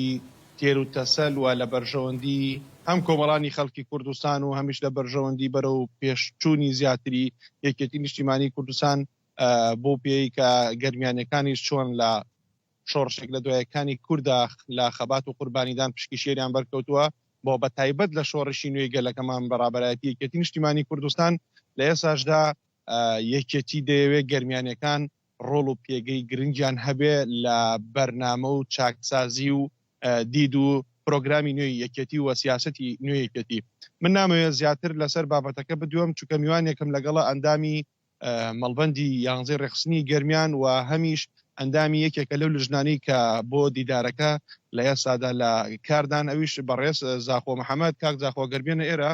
تێر و تەسەل و لە بەرژەوەندی هەم کۆمەڵانی خەڵکی کوردستان و هەمیش لە بەرژەوەندی بەرەو پێشچوونی زیاتری یەکێتی نیشتیمانی کوردستان بۆ پێی کە گەرمیانەکانیش چۆن لە شۆڕشێک لە دوایەکانی کووردا لە خەبات و قوربانیدان پشکیشێریان بەرکەوتووە بۆ بە تایبەت لە شۆڕشی نوێی گەلەکەمان بەڕابەتی یەکێتی نیشتیمانی کوردستان لە ئێساشدا یەکێتی دەیەوێت گەرمیانەکان ڕۆڵ و پێگەی گرنگیان هەبێ لە بەرنامە و چاکسازی و دید و پرۆگرامی نوێی یەکێتی و سیاسەتی نوێی یەکێتی من نامەوێت زیاتر لەسەر بابەتەکە بدوم چونکە میوانێکم لەگەڵە ئەندامی مەڵبەندی یانزەی ڕێخستنی گەرمیان و هەمیش ئەندامی یەکێکە لەو لژنانی کە بۆ دیدارەکە لە ئێستادا لە کاردان ئەویش بەڕێز زاخۆ محەممەد کاک زاخۆ گەربێنە ئێرە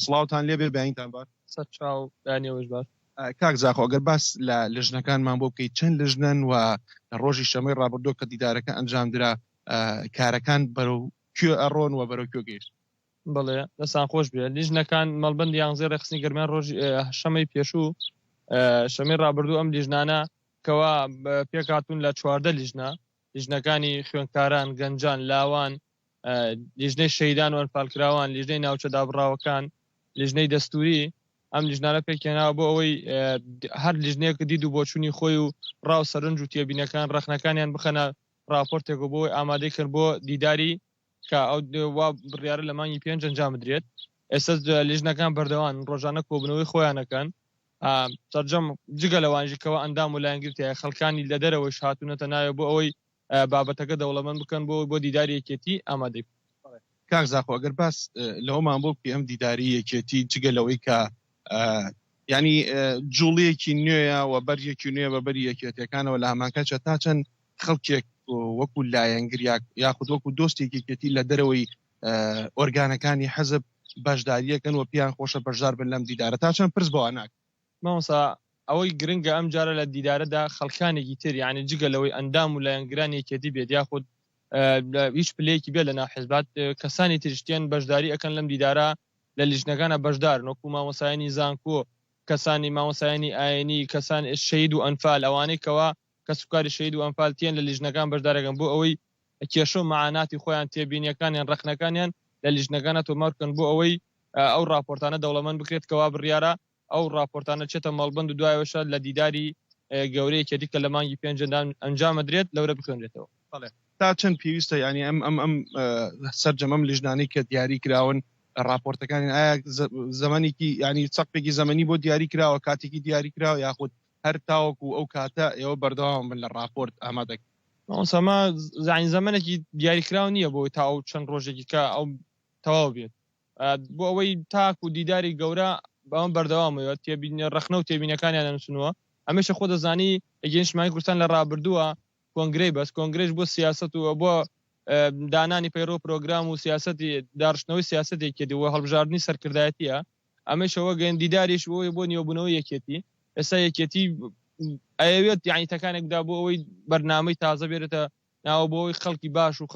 سڵاوتان لێبێ بەینتان باش چاوانیەوەش باش کاک زاخۆ ئەگەر باس لە لژنەکانمان بۆ بکەیت چەند لژنن و لە ڕۆژی شەمەی ڕابردوو کە دیدارەکە ئەنجام درا کارەکان بەرەو کوێ ئەڕۆن و بەرەو کوێ گەیشت بڵێ دەستان خۆش بێ لیژنەکان مەڵبەند یانزەی ڕێخستنی گەرمیان ڕۆژی شەمەی پێشوو شەمەی ڕابردوو ئەم لیژنانە کەوا پێکهاتوون لە 14 لیژنەکانی خوێندکاران گەنجان لاوان لیژنەی شەیدان و ئەنفالکراوان لیژنەی ناوچە دابڕاوەکان لیژنەی دەستوری ئەم لیژنانە پێکێناوە بۆ ئەوەی هەر لیژنەیەکە دید و بۆچوونی خۆی و ڕاو سەرنج و تێبینەکان ڕەخنەکانیان بخەنە راپۆرتێک بۆ ئەوەی ئامادەی کرد بۆ دیداری کە ئەو وا بڕیارە لە مانگی 5 ئەنجام بدرێت ئێستا لیژنەکان بەردەوان ڕۆژانە کۆبنەوەی خۆیانەکەن سەرجەم جگە لەوانژیکەوە ئەندام و لایەنگرتیە خەڵکانی لە دەرەوەی هاتوونەتە ناوێ بۆ ئەوەی بابەتەکە دەوڵەمەند بکەن بۆ دیداری یەکێتی ئامادەی کاک زاخۆ ئەگەر باس لەوەمان بۆ بکەی ئەم دیداری یەکێتی جگە لەوەی کە ینی جوڵیەکی نوێیە و بەرجێکی نوێ بە بەری یەکێتەکانەوە لە هەمانکەچە تا چەند خەڵکێک وەکو لایەنگر یاخود وەکو دۆستی یەکێتی لە دەرەوەی ئۆرگانەکانی حەزب بەشداریەکەن و پیان خۆشە بەشدار بن لەم دیدارە تا چەند پرس بەوە ناک مامۆستا ئەوەی گرنگە ئەم جارە لە دیدارەدا خەڵکانێکی تر یعنی جگە لەوەی ئەندام و لایەنگرانی یەکێتی بێت یاخود هیچ پلەیەکی بێت لە ناو حیزبات کەسانی تریشتیان بەشداری ئەکەن لەم دیدارە لە لیژنەکانە بەشدارن وەکو مامۆسایانی زانکۆ کەسانی مامۆسایانی ئاینی کەسان شەید و ئەنفال ئەوانەی کەوا کە سوکاری شەید و ئەنفالتیان لە لیژنەکان بەشدارەکەن بۆ ئەوەی کێشە و معاناتی خۆیان تێبینیەکانیان ڕەخنەکانیان لە لیژنەکانە تۆمارکەن بۆ ئەوەی ئەو راپۆرتانە دەوڵەمەند بکرێت کەوا بڕیارە ئەو راپۆرتانە چێتە مەڵبەند و دوایەوەشە لە دیداری گەورەی کێتی کە لە مانگی 5 ئەنجامە درێت لەورە بخوێنرێتەوە تا چەند پێویستە ینی ئەم سەرجەمەم لیژنانی کە دیاری کراون راپۆرتەکانی ئایا زمانێکی ینی چەقپێکی زەمەنی بۆ دیاری کراوە کاتێکی دیاری کراوە یاخود هەر تاوەکو ئەو کاتە ئێوە بەردەوام بن لە راپۆرت ئامادەک ئەوسەما زانی زەمانێکی دیاریکراو نییە بۆ تا ئەو چەند ڕۆژێکی کە ئەو تەواو بێت بۆ ئەوەی تاک و دیداری گەورە بەوەم بەردەوامەوە تێبینە ڕەخنە و تێبینەکانیان نووسنەوە ئەمەشە خۆ دەزانی ئەگەنیشتمانی کوردستان لە ڕابردووە کۆنگرەی بەس کۆنگرێش بۆ سیاست و بۆ دانانی پەیڕۆ پرۆگرام و سیاستی داڕشتنەوەی سیاستێکێتیوە هەڵبژاردننی سەرکردایەتیە ئەمەشەوە گەن دیداریش بۆی بۆ نیۆبوونەوەی یەکێتی ئێستا یەکێتی ئەوێت یعنیتەکانێکدا بۆ ئەوەی بەرنامەی تازە بێتە ناوە بۆ ئەوەی خەڵکی باش و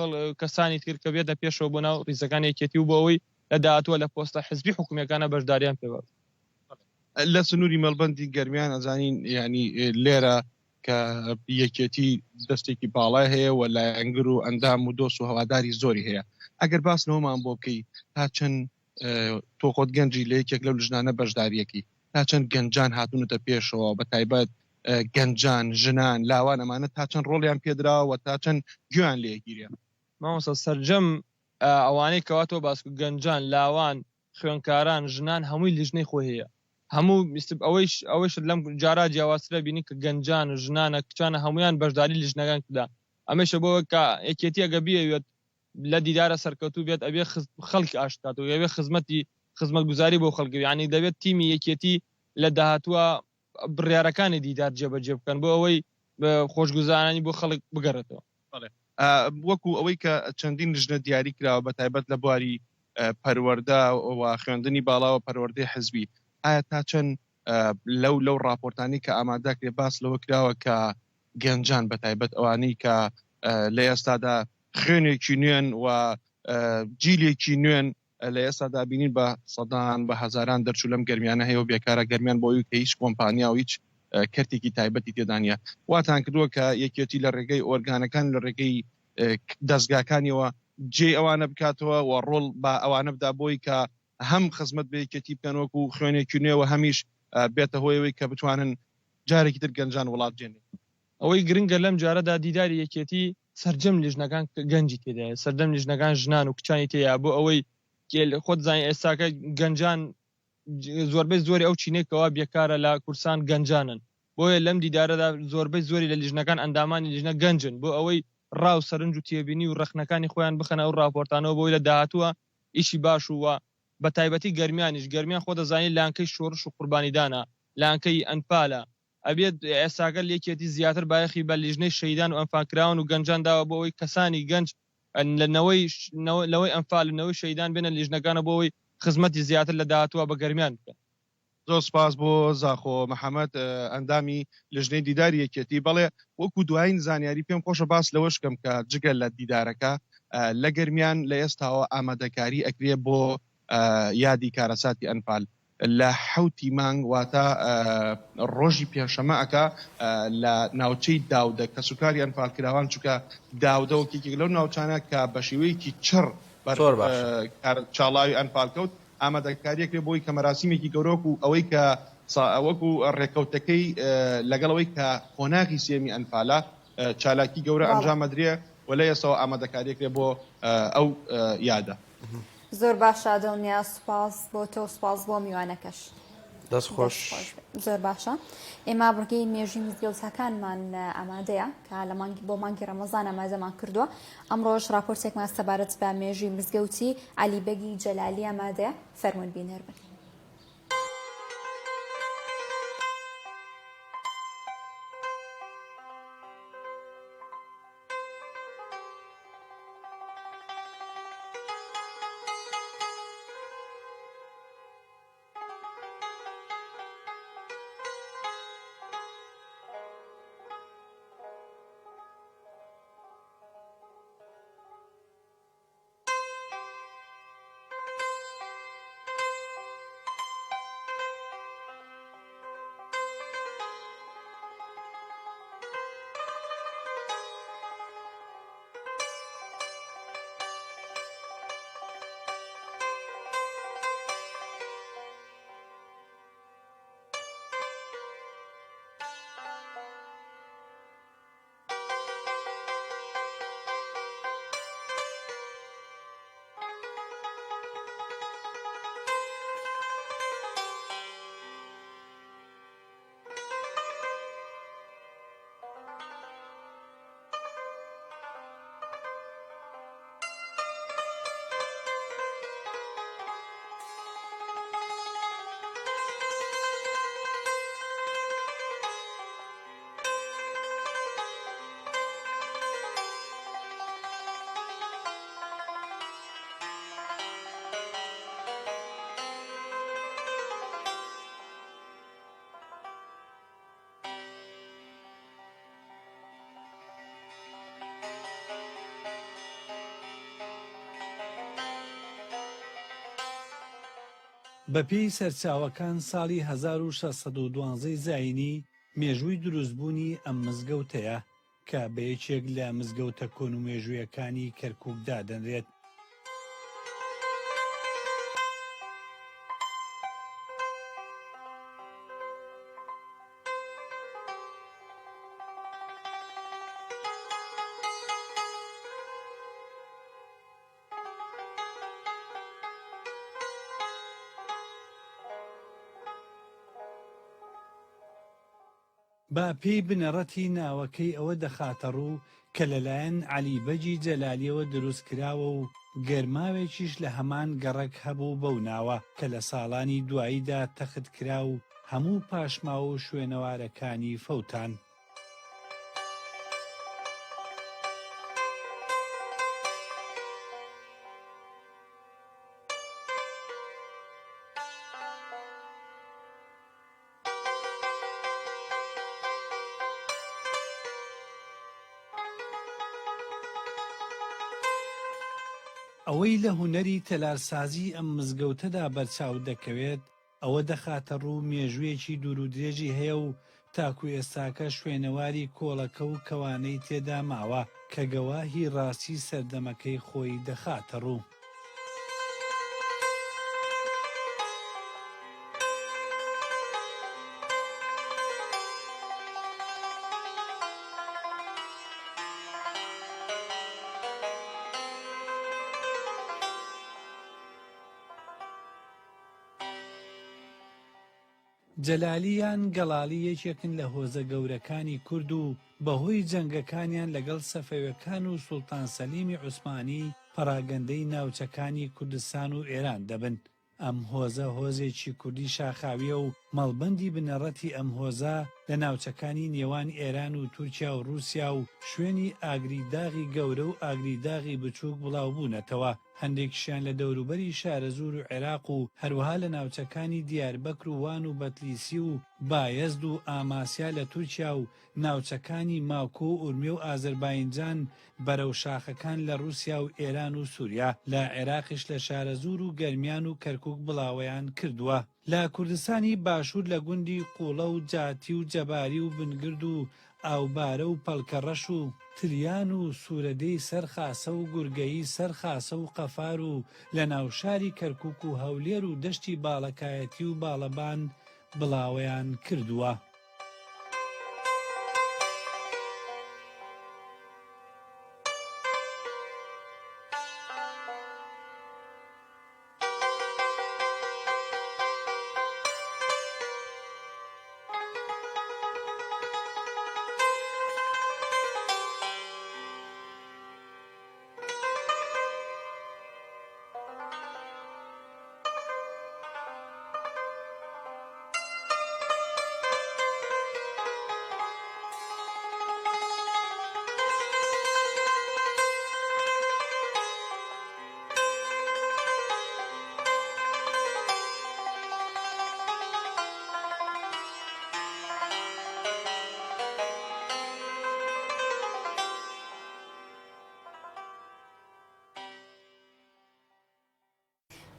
کەسانی تر کە بێتە پێشەوە بۆ ناو ڕیزەکانی یەکێتی و بۆ ئەوەی لە داهاتووە لە پۆستە حزبی حکوومیەکانە بەشداریان پێوە لە سنووری مەڵبەندی گەرمیان ئەزانین ینی لێرە کە یەکێتی دەستێکی باڵای هەیە و لایەنگر و ئەندام و دۆست و هەواداری زۆری هەیە. ئەگەر باسنەوەمان بۆ بکەی تا چەند تۆ خۆت گەنجی لە یەکێک لەو لژنانە بەشداریەکی تا چەند گەنجان هاتوونەتە پێشەوە بە تایبەت گەنجان ژنان لاوان ئەمانە تا چەند ڕۆڵیان پێدراوە تا چەند گویان لێگیریان مامۆستا سەرجەم ئەوانەی کەواتەوە باسکو گەنجان لاوان خوێنکاران ژنان هەمووی لیژنەی خۆی هەیە هەموو ئەوەیش لەم جارا جیاوازترە بینی کە گەنجان و ژنانە کچانە هەمویان بەشداری لیژنەکان کردا ئەمەشە بۆ کە یەکێتی ئەگە بیەوێت لە دیدارە سەرکەوتوو بێت ئەبێ خەڵکی ئاشکات و ئەوێ خزمەتگوزاری بۆ خەڵکی یعنی دەبێت تیمی یەکێتی لە داهاتووە بڕیارەکانی دیدار جێبەجێ بکەن بۆ ئەوەی خۆشگوزارانی بۆ خەڵک بگەڕێتەوە. وەکو ئەوەی کە چەندین لژنە دیاری کراوە بە تایبەت لە بواری پەروەردە و خوێندنی باڵاوە پەروەردەی حزبی ئایا تا چەند لەو راپۆرتانی کە ئامادەکرێ باس لەوە کراوە کە گەنجان بە تایبەت ئەوانەی کە لە ئێستادا خوێنێکی نوێن و جیلێکی نوێن لە ئێستادا بینین بە سەدان بە هەزاران دەرچوو لەم گەرمیانە هەیە و بێکارە گەرمیان بۆ کە هیچ کۆمپانیا و هیچ کەرتێکی تایبەتی تێدانە واتان کردووە کە یەکێتی لە ڕێگەی ئۆرگانەکان لە ڕێگەی دەستگاکانیەوە جێ ئەوانە بکاتەوە و ڕۆڵ بە ئەوانە بدا بۆی کە هەم خزمەت بە یەکێتی بکەن وەکو خوێنێکی نوێەوە هەمیش بێتە هۆیەوەی کە بتوانن جارێکی تر گەنجان وڵات جێنێ. ئەوەی گرنگە لەم جارەدا دیداری یەکێتی سەرجەم لیژنەکان گەنجی تێدایە سەردەم لیژنەکان ژنان و کچانی تێیا بۆ ئەوەی خۆت زانانی ئێستاکە گەنجان زۆربەی زۆری ئەو چینێکەوە بێکارە لە کورسان گەنجانن بۆیە لەم دیدارەدا زۆربەی زۆری لە لیژنەکان ئەندامانی لیژنە گەنجن بۆ ئەوەی ڕاو سەرنج و تێبینی و ڕەخنەکانی خۆیان بخەنە ئەو راپۆرتانەوە بۆی لە داهاتووە ئیشی باش وە بە تایبەتی گەرمیانیش گەرمیان خۆ دەزانین لانکەی شۆڕش و قوربانیدانە لانکەی ئەنپالە ئەبێت ئێستاکە لێکێتی زیاتر بایەخی بە لیژنەی شەیدان و ئەنفاکراون و گەنجان داوە بۆ ئەوەی کەسانی گەنج لەوەی ئەنفال لەوەی شەیدان بێنە لیژنەکانە بۆ ئەوەی خزمەتی زیاتر لە داهاتووە بە گەرمیان بکەن. زۆر سپاس بۆ زاخۆ محەممەد ئەندامی لژنەی دیداری یەکێتی بەڵێ وەکو دوایین زانیاری پێم خۆشە باس لەوەشکەم کە جگە لە دیدارەکە لە گەرمیان لە ئێستاوە ئامادەکاری ئەکرێ بۆ یادی کارەساتی ئەنفال لە حوتی مانگ واتە ڕۆژی پێشەمەکە لە ناوچەی داودە کە سوکاری ئەنفالکراوان چووکە داودەوەکێکی لەو ناوچانە کە بە شێوەیەکی چڕ چاڵاوی ئەنفالکەوت ئامادەکاریەکرێ بۆی کە مەراسیمێکی گەورۆک و ئەوەی کە وەکو ڕێکەوتەکەی لەگەڵەوەی کە خۆناغی سێمی ئەنفالە چالاکی گەورە ئەنجامەدرێ و لە ئێسەوە ئامادەکاریەکرێ بۆ ئەو یادە. زۆر باشە دڵنیا سوپاس بۆ تۆ سوپاس بۆ میوانەکەش دەست خۆش زۆر باشە. ئێمە بڕگەی مێژوی مزگەوتەکانمان ئامادەیە کە لە بۆ مانگی ڕەمەزان ئامادەمان کردووە. ئەمڕۆژ راپۆرتێکمان سەبارەت بە مێژوی مزگەوتی عەلیبەگی جەلالی ئامادەیە فەرموون بینەر بن. بەپێی سەرچاوەکان ساڵی 1612 زاینی مێژووی دروستبوونی ئەم مزگەوتەیە کە بە یەکێک لە مزگەوتە کۆن و مێژوویەکانی کەرکووکدا دەنرێت. با پێی بنەڕەتی ناوەکەی ئەوە دەخاتە ڕوو کە لەلایەن عەلیبەجی جەلالیەوە دروستکراوە و گەرماوێکیش لە هەمان گەڕەک هەبوو بەو ناوە کە لە ساڵانی دواییدا تەخت کرا و هەموو پاشماوە و شوێنەوارەکانی فەوتان. ئەوەی لە هونەری تەلارسازی ئەم مزگەوتەدا بەرچاو دەکەوێت ئەوە دەخاتە ڕوو مێژوویەکی دوور و درێژی هەیە و تاکو ئێستاکە شوێنەواری کۆڵەکە و کەوانەی تێدا ماوە کە گەواهی ڕاستی سەردەمەکەی خۆی دەخاتە ڕوو. جەلالیان گەڵاڵی یەکێکن لە هۆزە گەورەکانی کورد و بەهۆی جەنگەکانیان لەگەڵ سەفەویەکان و سوڵتان سەلیمی عوسمانی پەراگەندەی ناوچەکانی کوردستان و ئێران دەبن. ئەم هۆزە هۆزێکی کوردی شاخاویە و مەڵبەندی بنەڕەتی ئەم هۆزە لە ناوچەکانی نێوان ئێران و تورکیا و رووسیا و شوێنی ئاگریداغی گەورە و ئاگریداغی بچووک بڵاو بوونەتەوە. هەندێکشیان لە دەوروبەری شارەزور و عێراق و هەروەها لە ناوچەکانی دیاربەکر و وان و بەتلیسی و بایەزد و ئاماسیا لە تورکیا و ناوچەکانی ماکۆ و ئورمیە و ئازەربایجان بەرەو شاخەکان لە رووسیا و ئێران و سووریا. لە عێراقیش لە شارەزور و گەرمیان و کەرکووک بڵاوەیان کردووە. لە کوردستانی باشوور لە گوندی قوڵە و جاتی و جەباری و بنگرد و ئاوبارە و پەلکەڕەش و تریان و سوورەدەی سەرخاسە و گورگەیی سەرخاسە و قەفار و لە ناوشاری کەرکووک و هەولێر و دەشتی باڵەکایەتی و باڵەبان بڵاوەیان کردووە.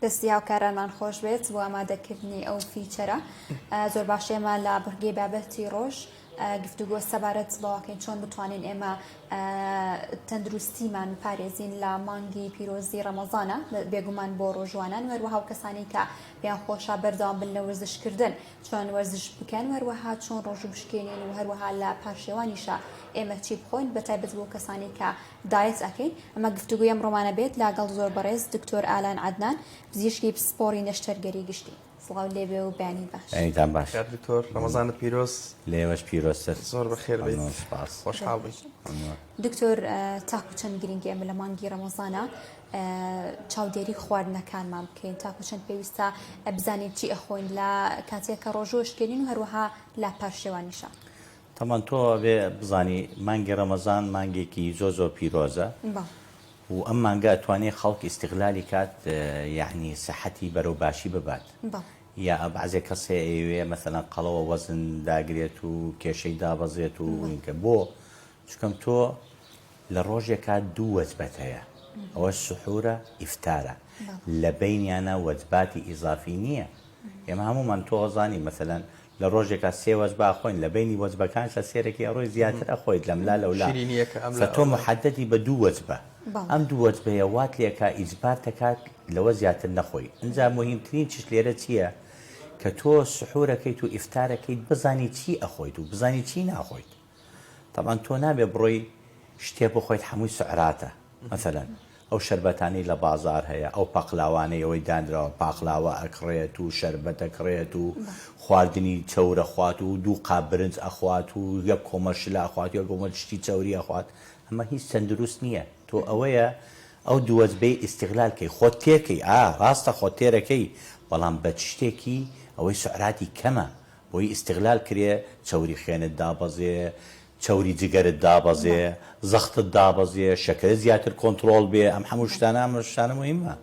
دەستی هاوکارانمان خۆش بێت بۆ ئامادەکردنی ئەو فیچەرە. زۆر باشێمە لە بڕگەی بابەتی ڕۆژ گفتوگۆ سەبارەت بەواکەین چۆن بتوانین ئێمە تەندروستیمان پارێزین لە مانگی پیرۆزی ڕەمەزانە بێگومان بۆ ڕۆژوانان وەروەها و کەسانی کە پێیان خۆشە بەردەوام بن لە وەرزشکردن چۆن وەرزش بکەن وەروەها چۆن ڕۆژ بشکێنین و هەروەها لە پاشێوانیشە ئێمە چی بخۆین بەتایبەت بۆ کەسانی کە دایت ئەکەین. ئەمە گفتوگوی ئەمڕۆمانە بێت لەگەڵ زۆر بەڕێز دکتۆر ئالان عەدنان پزیشکی پسپۆڕی نەشتەرگەری گشتی. سڵاو لێبێ و بەیانی باش. ئەیتان باش. دکتۆر ڕەمەزانت پیرۆز. لێوەش پیرۆزتر. زۆر بەخێر بێت. خۆشحاڵ بێت. دکتۆر تاکو چەند گرنگی ئێمە لە مانگی ڕەمەزانە چاودێری خواردنەکانمان بکەین تاکو چەند پێویستە بزانین چی ئەخۆین لە کاتێککە ڕۆژۆشکێنین و هەروەها لە پاشێوانیشە. تەمان تۆ بێ بزانی مانگی ڕەمەزان مانگێکی زۆ پیرۆزە و ئەم مانگە ئەتوانێت خەڵک ئیستیغلالی کات یعنی سەحەتی بەرەو باشی ببات یا بەعزێ کەسێ ئەوێ مەسەلەن قەڵەوە وەزن داگرێت و کێشەی دابەزێت و اینکە بۆ چکەم تۆ لە ڕۆژێکا دوو وەجبەت هەیە ئەوە سحورە ئیفتارە لە بینیانە وەجباتی ئیزافی نییە. ئێمە هەمومان تۆ زانی مەسەلەن لە ڕۆژێکە سێ وەجبە خۆین لە بینی وەجبەکان لە سێرەکی ئەڕۆی زیاتر ئەخۆیت لەملا لەولا تۆ محەدەتی بە دوو وەجبە ئەم دوو وەجبەیە وات لێکە ئیجبار دەکات لەوە زیاتر نەخۆی ئەنجا مهمترین چش لێرە چییە کە تۆ سحورەکەیت و ئیفتارەکەیت بزانی چی ئەخۆیت و بزانی چی ناخۆیت طبعا تۆ نابێ بڕۆی شتێ بخۆیت هەمووی سعراتە مثلەن ئەو شربەتانی لە بازار هەیە ئەو پەقلاوانەی ئەوەی دانراوە پاقلاوە ئەکڕێت و شربەت ئەکڕێت و خواردنی چەورە خوات و دوو قاب برنج ئەخوات و یەک کۆمەشلا ئەخوات یا گۆمە شتی چەوری ئەخوات ئەمە هیچ تەندروست نییە تۆ ئەوەیە ئەو دووەجبەی ئیستیغلالکەی خۆت تێکەی ڕاستە خۆت تێرەکەی بەڵام بە شتێکی ئەوەی سعراتی کەمە بۆی ئیستیغلال کرێ چەوری خێنت دابەزێ چەوری جگەرت دابەزێ زەختت دابەزێ شەکرە زیاتر کۆنتترۆل بێ ئەم هەموو شتانە مهمە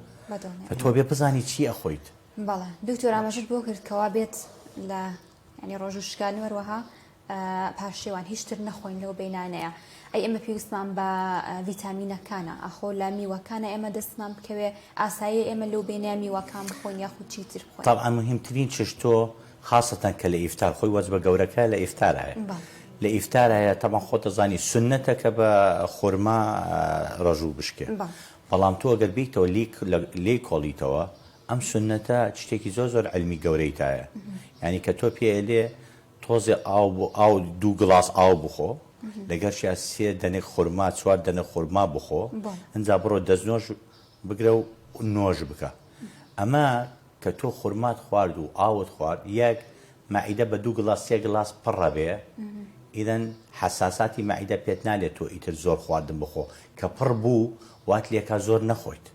تۆ بێ بزانی چی ئەخۆیت بەڵێ دکتۆر ئاماژت بۆ کردکەوا بێت لە ینی ڕۆژ و شکانی وەروەها پاشێوان هیچتر نەخۆین لەو بینانەیە ئەی ئێمە پێویستمان بە ڤیتامینەکانە ئەخۆ لە میوەکانە ئێمە دەستمان بکەوێ ئاسایی ئێمە لەو بینە میوەکان بخۆین یاخود چیتر بخۆین طبعا مهمترین چش تۆ خاصەتەن کە لە ئیفتار خۆی وەجبە گەورەکە لە ئیفتار هەیە لە ئیفتار هەیە تەمان خۆ دەزانی سنەتە کە بە خورما ڕەژوو بشکێ بەڵام تۆ ئەگەر بیتەوە لێی کۆڵیتەوە ئەم سنەتە شتێکی زۆر علمی گەورەی تایە یعنی کە تۆ پێ لێ تۆزێ ئاو دوو گڵاس ئاو بخۆ لەگەرشیا سێ دەنێک خورما چوار دەنە خورما بخۆ ئەنجا بڕۆ دەستنۆژ بگرە و نۆژ بکە ئەمە کە تۆ خورمات خوارد و ئاوت خوارد یەک مەعیدە بە دوو گڵاس سێ گڵاس پڕە بێ ئیدەن حساساتی مەعیدە پێت نالێت تۆ ئیتر زۆر خواردن بخۆ کە پڕ بوو وات لێکا زۆر نەخۆیت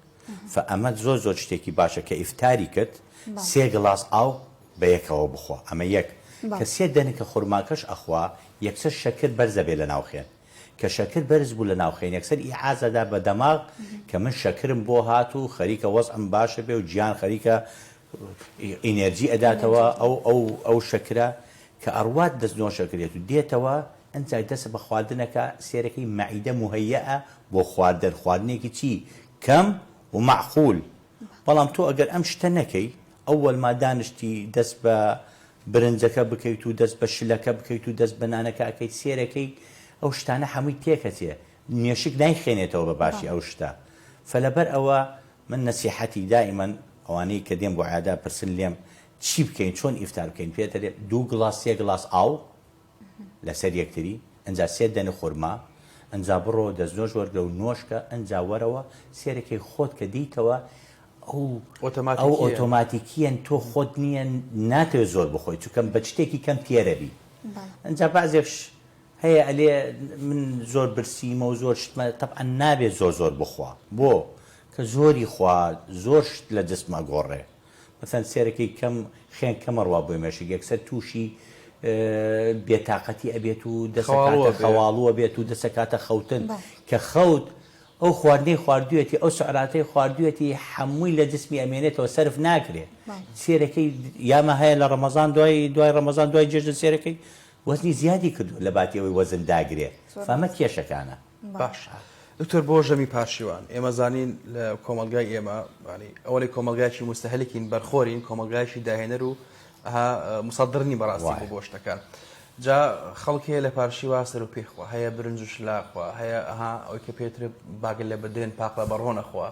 ئەمە زۆر شتێکی باشە کە ئیفتاری کرد سێ گڵاس ئاو بە یەکەوە بخۆ ئەمە یەک کە سێ دەنێکە خورماکەش ئەخوا یەکسەر شەکر بەرزە بێ لە ناوخێن کە شەکر بەرز بوو لە ناوخێن یەکسەر ئیعازەدا بە دەماغ کە من شەکرم بۆ هات و خەریکە وەزعم باشە بێ و گیان خەریکە ئینەرژی ئەداتەوە ئەو شەکرە کە ئەڕوات دەستنۆشەکرێت و دێتەوە ئەنجای دەستە بە خواردنەکە سێرەکەی مەعیدە مهەیەە بۆ خواردنێکی چی کەم و معقول بەڵام تۆ ئەگەر ئەم شتە نەکەی ئەوەل ما دانشتی دەست بە برنجەکە بکەیت و دەست بە شلەکە بکەیت و دەست بەنانەکە ئەەکەیت سێرەکەی ئەو شتانە هەمووی تێکەچێ نوێشک نایخێنێتەوە بە باشی ئەو شتە فەلەبەر ئەوە من نەسیحەتی دائیمەن ئەوانەی کە دێم بۆ عادا پرسن لێم چی بکەین چۆن ئیفتار بکەین پێتەرێ دوو گڵاس سێ گڵاس ئاو لەسەر یەکتری ئەنجا سێ دەنە خورما ئەنجا بڕۆ دەستنۆژ وەرگرە و نۆشکە ئەنجا وەرەوە سێرەکەی خۆت کە دیتەوە ئەو ئۆتۆماتیکیەن تۆ خۆت نییە ناتەوێت زۆر بخۆی چونکەم بە شتێکی کەم تێرەبی ئەنجا بازێش هەیە ئەلێ من زۆر برسیمە و زۆر شتمە تەبعا نابێت زۆر بخوا بۆ کە زۆری خوارد زۆر شت لە جسمە گۆڕێ مثلا سێرەکەی کەم خێن کەمەڕوا بۆی مێشک یەکسەر تووشی بێتاقەتی ئەبێت و دەسەکاتە خەواڵووە بێت و دەسەکاتە خەوتن کە خەوت ئەو خواردنەی خواردوێتی ئەو سعراتەی خواردوێتی هەمووی لە جسمی ئەمێنێتەوە سەرف ناکرێت سێرەکەی یامە هەیە لە ڕەمەزان دوای ڕەمەزان دوای جێژن سێرەکەی وەزنی زیادی کردو لە باتیەوەی وەزن داگرێت فەمە کێشەکانە باش دکتۆر بۆ ژەمی پاشیوان ئێمە زانین لە کۆمەلگای ئێمە ئەوەی کۆمەلگایکی مستەهلکین بەرخۆرین کۆمەلگایکی داهێنەر و مسەدرنی بەڕاستی بۆ شتەکان جا خەڵکی لە پارشیوا سەر و پێخوا هەیە برنج و شلاخوا هەیە ئەوەی کە پێتر باگل لە بەدێن پاقە بەڕۆنەخوا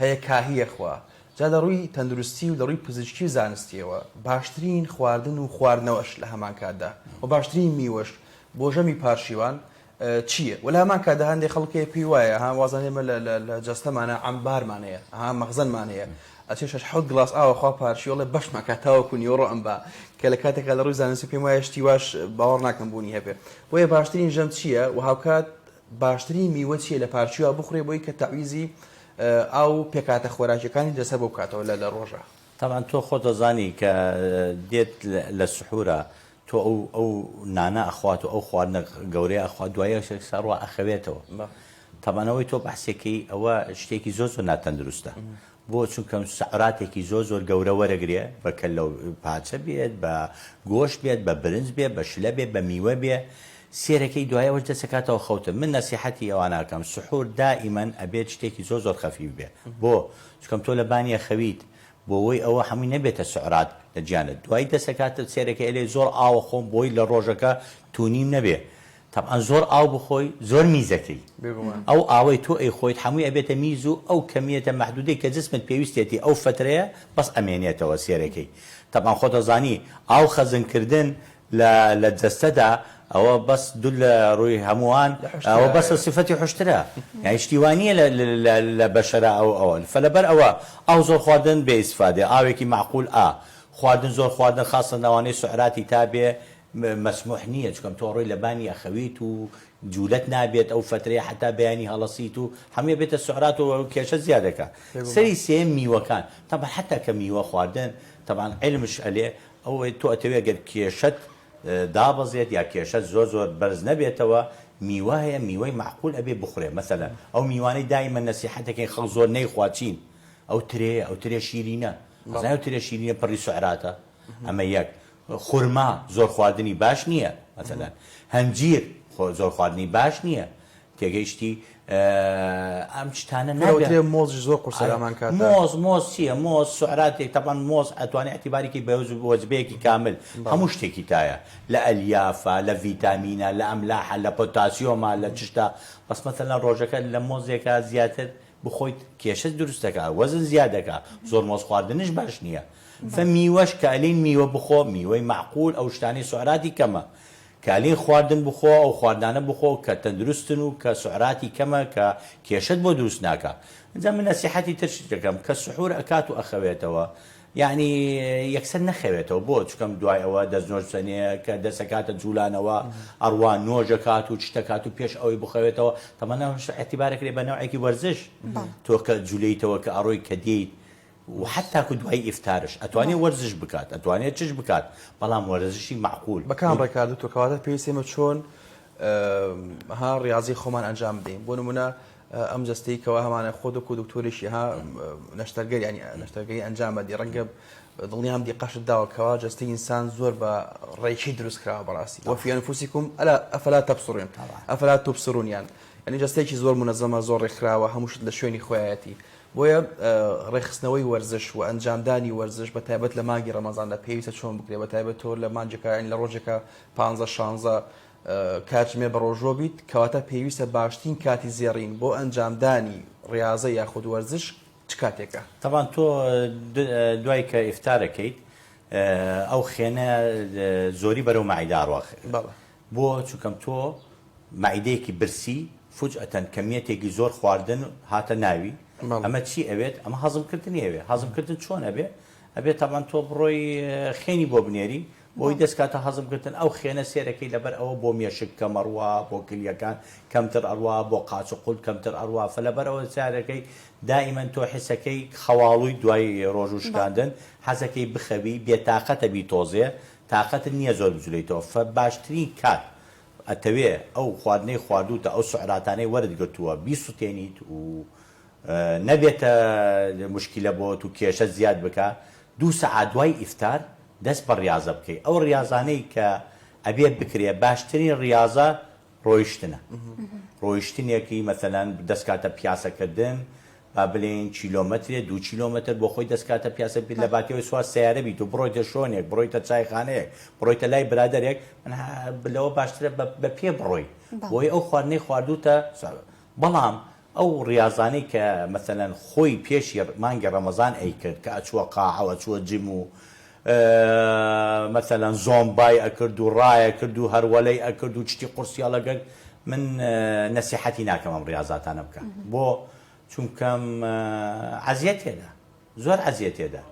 هەیە کاهیەخوا جا لە ڕووی تەندروستی و لە ڕووی پزیشکی و زانستیەوە باشترین خواردن و خواردنەوەش لە هەمان کاتدا و باشترین میوەش بۆ ژەمی پارشیوان چییە؟ وە لە هەمان کاتدا هەندێک خەڵکی پێی وایە وازانێمە لە جەستەمانە ئەمبارمان هەیە مەخزەنمان هەیە ئەچێ حوت گڵاس ئاوەخوا پارشیۆڵێ بەشمەکە تاوەکو نیۆڕۆ ئەمبا کە لە کاتێکا لە ڕووی زانستی پێم وایە شتی واش باوەڕ ناکەم بوونی هەبێ بۆیە باشترین ژەم چییە و هاوکات باشترین میوە چییە لە پارچیوە بخورێ بۆی کە تەعویزی ئەو پێکاتە خۆراکیەکانی دەسەر بۆ بکاتەوە لە ڕۆژە تاوان تۆ خۆ دەزانی کە دێت لە سحورە تۆ ئەو نانە ئەخوات و ئەو خواردنە گەورەی ئەخوات دوایە ساڕوە ئەخەوێتەوە تاوانەوەی تۆ بەحسێکی ئەوە شتێکی زۆر ناتەندروستە بۆ چونکەم سعراتێکی زۆر گەورە وەرەگرێ بە کەللە پاچە بێت بە گۆشت بێت بە برنج بێت بە شلە بێت بە میوە بێ سێرەکەی دوایەوەش دەسەکاتەوە خەوتە من نەسیحەتی ئەوە ناکەم سحور دائیمەن ئەبێت شتێکی زۆر خەفیف بێ بۆ چونکەم تۆ لە بانیە خەویت بۆ ئەوەی ئەوە هەمووی نەبێتە سعرات لە گیانت دوای دەسەکاتە سێرەکە ئەلێ زۆر ئاوە خۆم بۆی لە ڕۆژەکە تونیم نەبێ طبعا زۆر ئاو بخۆی زۆر میزەکەی ئەو ئاوەی تۆ ئەی خۆیت هەمووی ئەبێتە میز و ئەو کەمیەتە مەحدودەی کە جسمت پێویستێتی ئەو فترەیە بەس ئەمێنێتەوە سێرەکەی طبعا خۆتەزانی ئاو خەزنکردن لە جەستەدا ئەوە بەس دوو لە ڕووی هەمووان ئەوە بەسە سفەتی حشترە یعنی شتیوانیە لە بەشەرە ئەوە فلەبەر ئەوە ئاو زۆر خواردن بێ ئیسفادێ ئاوێکی معقول خواردن زۆر خواردن خاصە ناوانەی سعراتی تا بێ مەسموح نییە چکەم تۆ ڕۆی لە بانی ئەخەویت و جوولەت نابێت ئەو فترەیە حتا بەیانی هەڵەسیت و هەمووی بێتە سعرات و کێشە زیادەکە سەری سێم میوەکان طبعا حتا کە میوە خواردن طبعا علمش ئەلێ ئەوەی تۆ ئەتەوێ گەر کێشت دابەزێت یا کێشە زۆر زۆر بەرز نەبێتەوە میوە هەیە میوەی معقول ئەبێ بخورێ مەسەلەن ئەو میوانەی دایمە نەسیحەتەکەی خەڵک زۆر نەیخواچین ئەو ترێ شیرینە ئەو ترێ شیرینە پڕی سعراتە ئەمە یەک خورما زۆر خواردنی باش نییە مەسەلەن هەنجیر زۆر خواردنی باش نییە تێگەیشتی ئەم شتانە نابێت مۆز زۆر قورسەلامان کات مۆز چییە مۆز سعراتێک تەبان مۆز ئەتوانێت ئەتیبارێکی بەوز وەجبەیەکی کامل هەموو شتێکی تایە لە ئەلیافە لە ڤیتامینە لە ئەملاحە لە پۆتاسیۆمە لە چشتا بەس مەسەلەن ڕۆژەکە لە مۆزێکە زیاتر بخۆیت کێشە دروستەکە وەزن زیادەکە زۆر مۆز خواردنش باش نییە فمیوەش کالین میوە بخۆ میوەی معقول ئەو شتانی سعراتی کەمە کالین خواردن بخۆ ئەو خواردانە بخۆ کە تەندروستن و کە سعراتی کەمە کە کێشت بۆ دروست ناکە اینجا من نەسیحەتی ترش دەکەم کە سحور ئەکات و ئەخەوێتەوە یعنی یەکسەر نەخەوێتەوە بۆ چکەم دوای ئەوە دەستنۆژسەنێ کە دەسەکاتە جوولانەوە ئەڕوان نۆژەکات و چتەکات و پێش ئەوەی بخەوێتەوە تەمەناش ئەتیبارەکرێ بە نەوعێکی وەرزش تۆ کە جوولەیتەوە کە ئەڕۆی کە دیت و حتا کو دوای ئیفتارش ئەتوانێت وەرزش بکات ئەتوانێت چش بکات بەڵام وەرزشی معقول بەکام ڕێکارد تۆ کەواتە پێویستێمە چۆن ها ڕاضی خۆمان ئەنجام بدەین بۆ نمونە ئەم جستەی کەەوە هەمانە خۆدەک و دکتۆریشی ها نەشتەرگەر ینی نەشتەرگەری ئەنجامەدی ڕەنگە دڵنیام دیقەشت داوەکەوە جستەی ئینسان زۆر بە ڕێکی دروست کراوە بەڕاستی وەفی ئەنفوسیکم ئەفەلا تەبصرون ئەفەلا تبصرون ینی جستێکی زۆر منەزەمە زۆر ڕێکخراوە هەمووشت لە شوێنی خۆیەتی بۆیە ڕێخستنەوەی وەرزش و ئەنجامدانی وەرزش بە تایبەت لە مانگی ڕەمەزاندا پێویستە چۆن بکرێت بە تایبەت تۆ لە مانجەکە لە ڕۆژێکە 15-16 کاتژمێ بە ڕۆژۆ بیت کەواتە پێویستە باشترین کاتی زێڕین بۆ ئەنجامدانی ڕاضە یاخود وەرزش چ کاتێکە تەوان تۆ دوای کە ئیفتارەکەیت ئەو خێنە زۆری بەرەو مەعیدا ڕواخ بۆ چونکەم تۆ مەعیدەیەکی برسی فوجئەتەن کەمیەتێکی زۆر خواردن هاتە ناوی ئەمە چی ئەوێت ئەمە هەزمکردنی ئەوێ هەزمکردن چۆن ئەبێت تاوان تۆ بڕۆی خێنی بۆ بنێری بۆی دەستکاتە هەزمکردن ئەو خێنە سێرەکەی لەبەر ئەوە بۆ مێشک کەم ئەڕوا بۆ کلیەکان کەمتر ئەڕوا بۆ قاچ و قوڵ کەمتر ئەڕوا فلەبەر ئەوە سارەکەی دائیمەن تۆ حسەکەی خەواڵووی دوای ڕۆژ و شکاندن حەزەکەی بخەبی بێتاقەتە بی تۆزێ تااقەت نییە زۆر بجولێتەوە فە باشترین کات ئەتەوێ ئەو خواردنەی خواردوتە ئەو سعراتانەی وەرگرتووە بیسووتێنیت و نەبێتە مشکلە بۆ و کێشە زیاد بکە 2 سەعات دوای ئیفتار دەست بە ڕاضە بکەیت ئەو ڕاضانەی کە ئەبێت بکرێ باشترین ڕاضە ڕۆیشتنە ڕۆیشتنێکی مەسەلەن دەستکاتە پیاسەکردن با بڵێن کیلۆمەترێ 2 کیلۆمەتر بۆ خۆی دەستکاتە پیاسە بیت لە باکەوەی سوار سیارە بیت و بڕۆیتە شۆنێک بڕۆیتە چایخانەیەک بڕۆیتە لای برادەرێک لەوە باشترە بە پێ بڕۆی بۆی ئەو خواردنەی خواردوتە بەڵام ئەو ڕاضانەی کە مەسەلەن خۆی پێشی مانگی ڕەمەزان ئەیکرد کە ئەچووە قاعەوە چووە جیم و مەسەلەن زۆمبای ئەکرد و ڕایە کرد و هەروەلەی ئەکرد و چتی قورسیاڵەگەر من نەسیحەتی ناکەم ئەم ڕاضاتانە بکە بۆ چونکەم عەزیەت تێدا زۆر عەزیەت تێدا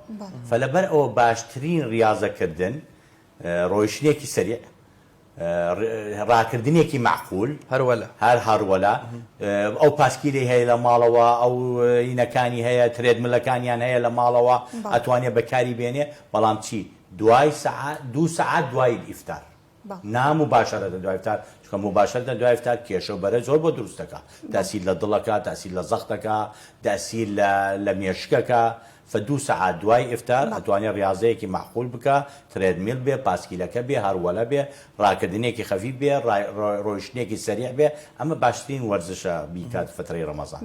فلەبەر ئەوە باشترین ڕاضەکردن ڕۆیشتنێکی سەریع ڕاکردنێکی معقول هەروەلا ئەو پاسکیری هەیە لە ماڵەوە ئەو ئینەکانی هەیە ترێدملەکانیان هەیە لە ماڵەوە ئەتوانێت بەکاری بێنێ بەڵام چی دوای 2 سەعات دوای ئیفتار نامباشرەتە دوای ئیفتار چونکە مباشرەتە دوای ئیفتار کێشە و بەرە زۆر بۆ دروستەکە تاسیر لە دڵەکە تاسیر لە زەختەکە تاسیر لە مێشکەکە فە 2 سەعات دوای ئیفتار ئەتوانێت ڕاضەیەکی معقول بکە ترێدمیل بێ پاسکیلەکە بێ هەروەلە بێ ڕاکردنێکی خەفی بێ ڕۆیشتنێکی سەریع بێ ئەمە باشترین وەرزشە بیکات فترەی ڕەمەزان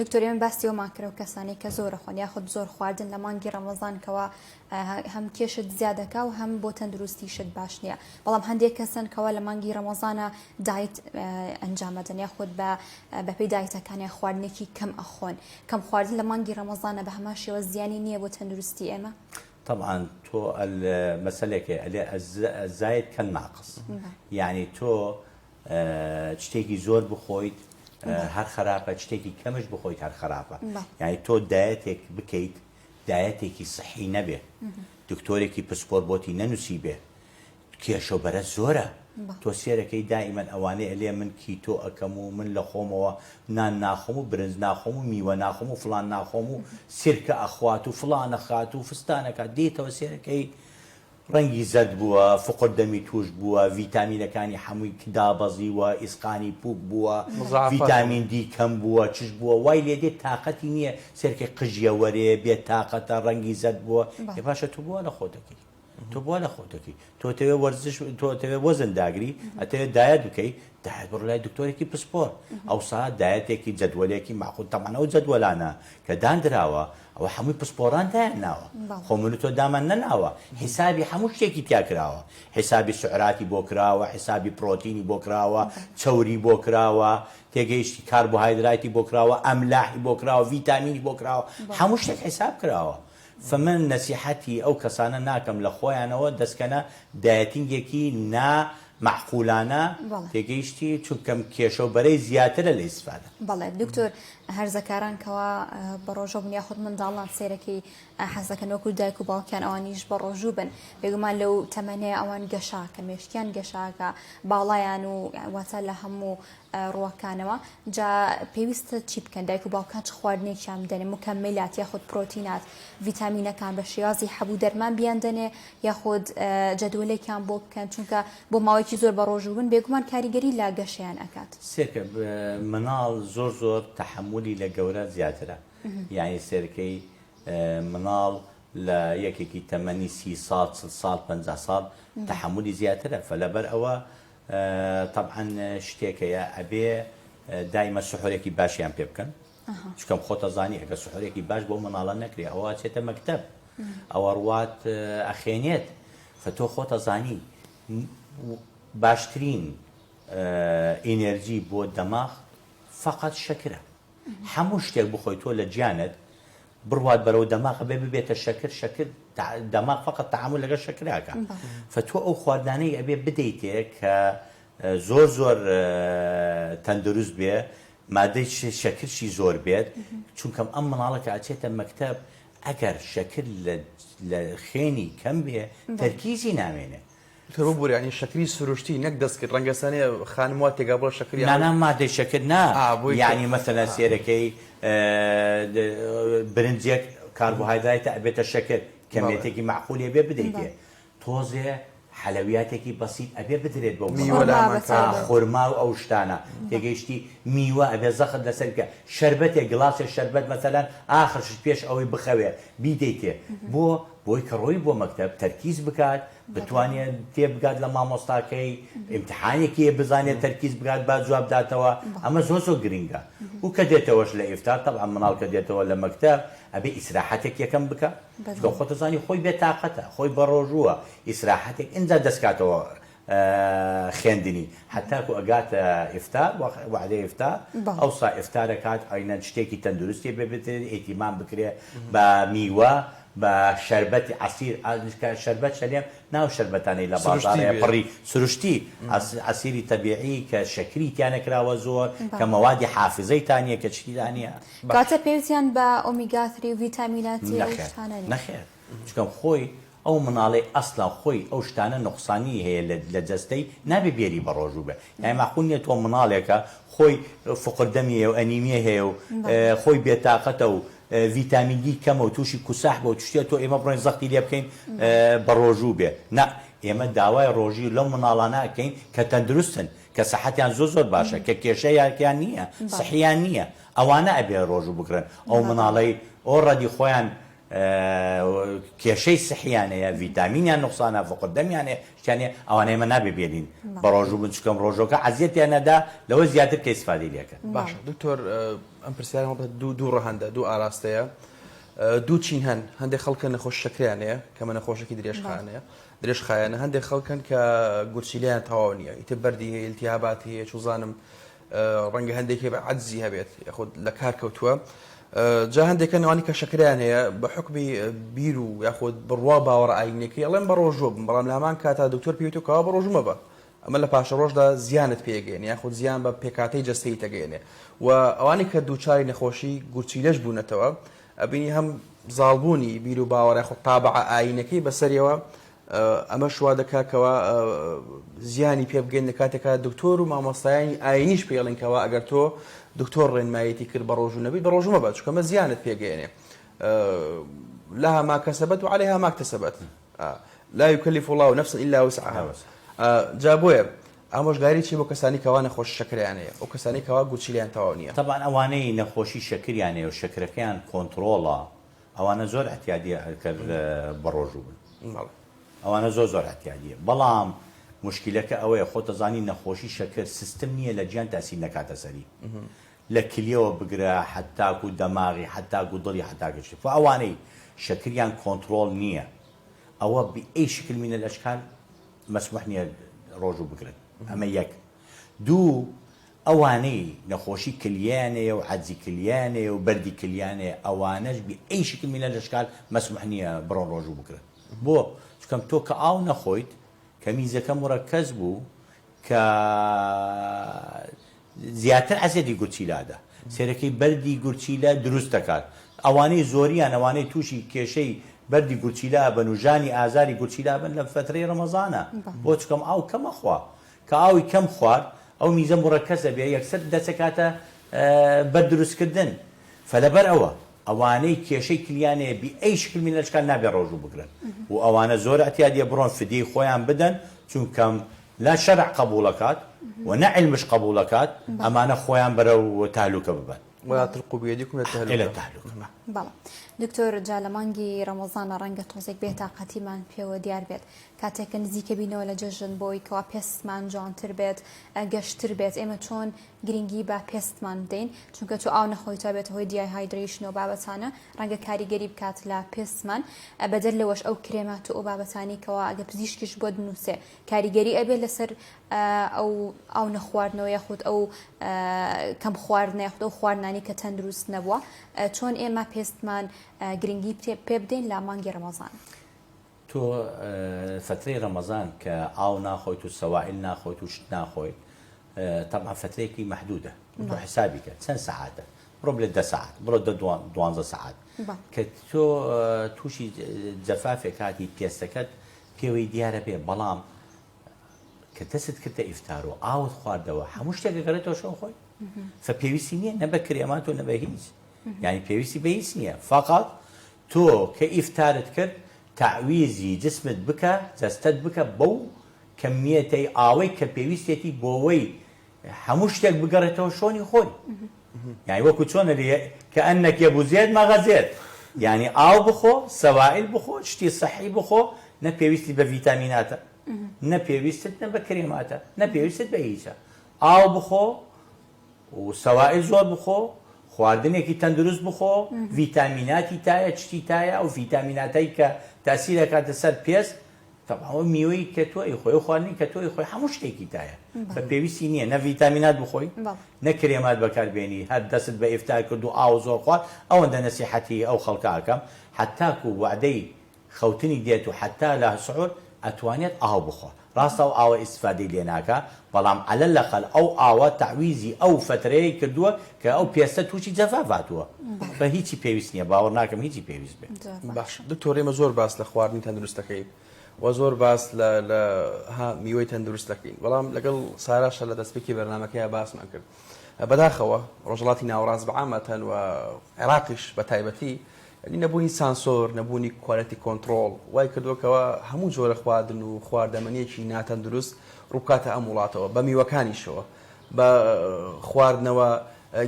دکتۆری من باسی ئەومان کرد و کەسانی کە زۆرە خۆن یاخود زۆر خواردن لە مانگی ڕەمەزان کەوە هەم کێشت زیادەکە و هەم بۆ تەندروستیشت باش نییە بەڵام هەندێک کەسن کەەوە لە مانگی ڕەمەزانە دایت ئەنجامەدەن یاخود بەپێی دایتەکانی خواردنێکی کەم ئەخۆن کەم خواردن لە مانگی ڕەمەزانە بە هەمان شێوە زیانی نییە بۆ تەندروستی ئێمە طبعا تو المسألة الزايد كان ناقص يعني تو تشتكي زور بخويت هر خرابة تشتكي كمش بخويت هر خرابة يعني تو دايتك بكيت دايتك صحي نبه دكتورك بسبور بوتي ننسيبه كيشو برد زورة تو سيركي دائما اواني الي من كيتو اكمو من لخومو نان ناخومو برنز ناخومو ميوه ناخومو فلان ناخومو سيركا اخواتو فلان اخاتو فستانك ديتو سيركي رنگی زد بووە فقر دەمی توش بووە ڤیتامینەکانی هەمووی دابەزی وە ئیسقانی پوک بووە ڤیتامین دی کەم بووە چش بووە وای لێ دێت تااقەتی نییە سێرکە قژیە وەرێ بێت تااقەتە ڕەنگی زد بووە ێ باشە تو بووە لە خۆتەکەی تۆ بووە لە خۆتەکەی تۆ تەوێ وەرزش تۆ تەوێ وەزن داگری ئەتەوێت دایەت بکەی دایەت بڕ لای دکتۆرێکی پسپۆر ئەو ساعت دایەتێکی جەدوەلێکی ماخود تەمانەوە جەدوەلانە کە دانراوە ئەوە هەمووی پسپۆران دایانناوە خۆ من تۆ دامان نەناوە حیسابی هەموو شتێکی تیا کراوە حیسابی سعراتی بۆ کراوە حیسابی پرۆتینی بۆ کراوە چەوری بۆ کراوە تێگەیشتی کاربۆهایدراتی بۆ کراوە ئەملاحی بۆ کراوە ڤیتامینی بۆ کراوە هەموو شتێک حیساب کراوە فمن نەسیحەتی ئەو کەسانە ناکەم لە خۆیانەوە دەستکەنە دایەتینگێکی معقولانە تێگەیشتی چونکەم کێشە و بەرەی زیاترە لە ئیسفادە بەڵێ دکتۆر هەرزەکاران کەوا بە ڕۆژۆ بن یاخود منداڵان سێرەکەی حەزەکەن وەکو دایک و باوکیان ئەوانیش بە ڕۆژوو بن بێگومان لەو تەمەنەیە ئەوان گەشاکە مێشکیان گەشاکە باڵایان و واتە لە هەموو ڕووەکانەوە جا پێویستە چی بکەن دایک و باوکان چ خواردنێکیان بدەنێ مکەملات یاخود پرۆتینات ڤیتامینەکان بە شێوازی هەبوو دەرمان بیان دەنێ یاخود جەدوەلێکیان بۆ بکەن چونکە بۆ ماوەیەکی زۆر بە ڕۆژوو بن بێگومان کاریگەری لا گەشیان ئەکات سێکە مناڵ زۆر تەحملی لە گەورە زیاترە یعنی سێرکەی مناڵ لە یەکێکی تەمەنی 30 ساڵ 50 ساڵ تەحملی زیاترە فلەبەر ئەوە طبعا شتێکەیە ئەبێ دایمە سحورێکی باشیان پێ بکەن چکەم خۆتە زانی ئەگە سحورێکی باش بۆ مناڵە نەکرێ ئەوە چێتە مەکتەب ئەوە ڕوات ئەخێنێت فتۆ خۆتە زانی باشترین ئینەرژی بۆ دەماغ فقط شەکرە هەموو شتێک بخۆی تۆ لە گیانت بڕوات بەرەو دەماغ بێ ببێتە شەکر دەماغ فقط تەعامل لەگەڵ شەکراکە فتۆ ئەو خواردانەی ئەبێ بدەیتێ کە زۆر تەندروست بێ مادەی شەکرشی زۆر بێت چونکەم ئەم مناڵەکە ئاچێتە مەکتەب ئەگەر شەکر لە خێنی کەم بێ تەرکیزی نامێنێ تۆ بۆ ینی شەکری سروشتی نەک دەستکرد ڕەنگەسانێ خانموا تێگا بۆ شەکری نانام مادەی شەکر نا یعنی مەسەلەن سێرەکەی برنجێک کاربۆهایدرایتە ئەبێتە شەکر کەمێتێکی معقولێ بێ بدەیتێ تۆزێ حەلەویاتێکی بەسیط ئەبێ بدرێت بۆ خورما و ئەو شتانە تێگەیشتی میوە ئەبێ زەخت لەسەر بکە شەربەتێک گڵاسێک شەربەت مەسەلەن ئاخرش پێش ئەوەی بخەوێ بیدەیتێ بۆی کە ڕۆی بۆ مەکتەب تەرکیز بکات بتوانێت تێ بگات لە مامۆستاکەی ئیمتحانێکی بزانێت تەرکیز بگات با جواب داتەوە ئەمە زۆر گرنگە و کە دێتەوەش لە ئیفتار طبعا مناڵ کە دێتەوە لە مەکتەب ئەبێ ئیسراحەتێک یەکەم بکە دۆ خۆتە زانی خۆی بێتاقەتە خۆی بەڕۆژووە ئیسراحەتێک ئینجا دەستکاتەوە خوێندنی حتاکو ئەگاتە ئیفتار وعدەی ئیفتار ئەوسا ئیفتارەکات ئاینەن شتێکی تەندروستی بێت ئیتیمان بکرێ بە میوە بە شەربەتی عسیر شەربەت شەلێم ناو شەربەتانەی لە بازاڕەیە پڕی سروشتی عسیری تەبیعی کە شەکری تیانەکراوە زۆر کە مەوادی حافزەی تانیە کە چیدا نییە کاتە پێویستیان بە ئۆمیگا-3 و ڤیتامیناتی نەخێر چکەم خۆی ئەو مناڵی ئەسڵا خۆی ئەو شتانە نقصانی هەیە لە جەستەی نابێ بێری بە ڕۆژوو بێ یعنی ماخول نییە تۆ مناڵێکە خۆی فقردەمیە و ئەنیمیە هەیە و خۆی بێتاقەتە و ڤیتامین دی کەمە و تووشی کوساح بۆ توشتێت تۆ ئێمە بڕۆین زەختی لێ بکەین بە ڕۆژوو بێ نا ئێمە داوای ڕۆژی لەو مناڵانە ئەکەین کە تەندروستن کە سەحەتیان زۆر باشە کە کێشەیان نییە سەحیان نییە ئەوانە ئەبێ ڕۆژوو بکرن ئەو مناڵەی ئۆڕەدی خۆیان کێشەی سحیانەیە ڤیتامینیان نقصانە فقردەمیانێ شتیانێ ئەوانە ئێمە نابێ بێنین بە ڕۆژوو بن چکەم ڕۆژۆکە عەزیەتیانەدا لەوە زیاتر کە ئیسفادەی لێکەن باشە دکتۆر ئەم پرسیارم دوو ڕەهەندە دوو ئاراستەیە دوو چین هەندێک خەڵکە نەخۆش شەکریانەیە کەمە نەخۆشێکی درێژخایانە هەندێک خەڵکن کە گورچیلیان تەواو نییە ئیتر بەردی هەیە التیابات هەیە چوزانم ڕەنگە هەندێکی بە عەجزی هەبێت یاخود لە کار کەوتووە جا هەندێکە نەوانی کە شەکریان هەیە بە حکمی بیر و یاخود بڕوا باوەڕ ئاینەکەی ئەڵێن بە ڕۆژۆ بم بەڵام لە هەمان کاتا دکتۆر پێویستەوە بە ڕۆژمە بە ئەمە لە پاشە ڕۆژدا زیانت پێگەێنێ یاخود زیان بە پێکاتەی جەستەی تەگەێنێ و ئەوانی کە دووچاری نەخۆشی گورچیلەش بوونەتەوە ئەبینی هەم زاڵبوونی بیر و باوەڕ یاخود تابع ئاینەکەی بەسەریەوە ئەمە شوا دەکاکەوە زیانی پێ بگەین لە کاتێکا دکتۆر و مامۆستایانی ئاینیش پێڵێنکەوە ئەگەر تۆ دکتۆر ڕێنمایەتی کرد بە ڕۆژ و نەبی بە ڕۆژمە بە چکەمە زیانت پێگەێنێ لها ما كسبت وعليها ما اكتسبت لا يكلف الله نفسا الا وسعها جا بۆیە ئامۆژگاری چی بۆ کەسانی کەوا نەخۆش شەکریانەیە ئەو کەسانی کەوا گوچیلیان تەواو نییە طبعا ئەوانەی نەخۆشی شەکریانەیە و شەکرەکەیان کۆنتترۆڵە ئەوانە زۆر احتیادی بە ڕۆژوو بن ئەوانە زۆر احتیادیە بەڵام مشکلەکە ئەوەیە خۆ دەزانی نەخۆشی شەکر سیستم نییە لە گیان تاسی نەکاتە سەری لە کلیەوە بگرە حتاکو دەماغی حتاکو دڵی حتاکەشت ئەوانەی شەکریان کۆنتترۆل نییە ئەوە بئەی شکل منە الأشكال مسموح نییە ڕۆژوو بگرن ئەمە یەک دوو ئەوانەی نەخۆشی کلیانەیە و عەجزی کلیانەیە و بەردی کلیانەیە ئەوانەش بئەی شکل منە الأشكال مسموح نییە بڕۆن ڕۆژوو بگرن بۆ چکەم تۆ کە ئاو نەخۆیت کە میزەکە مڕەکەز بوو کە زیاتر عەزێتی گورچیلادا سێرەکەی بەردی گورچیلە دروست دەکات ئەوانەی زۆریان ئەوانەی تووشی کێشەی بەردی گورچیلا بن و ژانی ئازاری گورچیلا بن لە فترەی ڕەمەزانە بۆ چکەم ئاو کەمە خوا کە ئاوی کەم خوارد ئەو میزە مڕەکەزە بێ یەکسەر دەچەکاتە بەر دروستکردن فەلەبەر ئەوە ئەوانەی کێشەی کلیانەیە بئەی شکل منە الأشكال نابێ ڕۆژوو بگرن و ئەوانە زۆر احتیادیە بڕۆن فدیەی خۆیان بدەن چونکەم لا شەرع قبوڵەکات و نە علمش قبوڵەکات ئەمانە خۆیان بەرەو تاهلوکە ببن ولا تلقوا بيديكم إلى التهلكة بەڵام دکتۆر جا لە مانگی ڕەمەزانە ڕەنگە تۆزێک بێتاقەتیمان پێوە دیار بێت کاتێککە نزیکە بینەوە لە جەژن بۆی کەوا پێستمان جوانتر بێت گەشتر بێت ئێمە چۆن گرنگی با پێستمان بدەین چونکە تو ئاو نەخۆیتە بێت هۆی دیهایدرێشن و بابەتانە ڕەنگە کاریگەری بکات لە پێستمان بەدەر لەوەش ئەو کرێمات و ئەو بابەتانی کەوا ئەگە پزیشکیش بۆ دنووسێ کاریگەری ئەبێت لەسەر ئەو نەخواردنەوە یاخود ئەو کەم خواردنە یاخود ئەو خواردنانی کە تەندروست نەبووە چۆن ئێمە پێستمان گرنگی پێ بدەین لە مانگی ڕەمەزان تۆ فترەی ڕەمەزان کە ئاو ناخۆیت و سەواعیل ناخۆیت و شت ناخۆیت طبعا فترەیەکی محدودە تۆ حسابی کە چەند سەعاتە بڕۆ بڵێ 10 ساعت بڕۆ 12 ساعت کە تۆ تووشی جەفافێک کاتی پێستەکەت پێوەی دیارە بێ بەڵام کە دەست کردە ئیفتار و ئاوت خواردەوە هەموو شتێک گەڕێتەوە شەو خۆی فپێویستی نییە نە بە کرێمات و نە بە هیچ یعنی پێویستی بە هیچ نییە فقط تۆ کە ئیفتارت کرد تعویزی جسمت بکە جەستەت بکە بەو کەمیەتەی ئاوەی کە پێویستێتی بۆەوەی هەموو شتێک بگەڕێتەوە شۆنی خۆی یعنی وەکو چۆنە کە ئەنەک یەبوزێت مەغەزێت یعنی ئاو بخۆ سەواعیل بخۆ شتی سەحی بخۆ نە پێویستی بە ڤیتامیناتە نە پێویستت نە بە کرێماتە نە پێویستت بە هیچە ئاو بخۆ و سەواعیل زۆر بخۆ خواردنێکی تەندروست بخۆ ڤیتامیناتی تایە چتی تایە و ڤیتامیناتایی کە تاسی دەکاتە سەر پێست تەواو میوەی کە تۆی خۆی و خواردنی کە تۆی خۆی هەموو شتێکی تایە بە پێویستی نییە نە ڤیتامینات بخۆی نە کرێمات بەکاربێنی هەر دەست بە ئیفتار کرد و ئاو زۆر خوارد ئەوەندە نەسیحەتی ئەو خەڵکە ئەکەم حتاکو وعدەی خەوتنی دێت و حتا لە سحور ئەتوانێت ئاو بخۆ ڕاستە و ئاوە ئیسفادەی لێ ناکە بەڵام عەلە لەقەل ئەو ئاوە تعویزی ئەو فترەیە کردووە کە ئەو پێستە تووشی جەفاف هاتووە بە هیچی پێویست نییە باوەڕ ناکەم هیچی پێویست بێت باش دکتۆر ئێمە زۆر باس لە خواردنی تەندروستەکەی و زۆر باس لە میوەی تەندروستەکەین بەڵام لەگەڵ ساراشە لە دەستپێکی بەرنامەکەیە باسمان کرد بەداخەوە ڕۆژهەڵاتی ناوەڕاست بەعامەتەن و عێراقیش بە تایبەتی نەبوونی سانسۆر نەبوونی کوالەتی کۆنتترۆل وای کردوکەوە هەموو جۆرە خواردن و خواردەمەنیەکی ناتەندروست ڕووکاتە ئەم وڵاتەوە بە میوەکانیشەوە بە خواردنەوە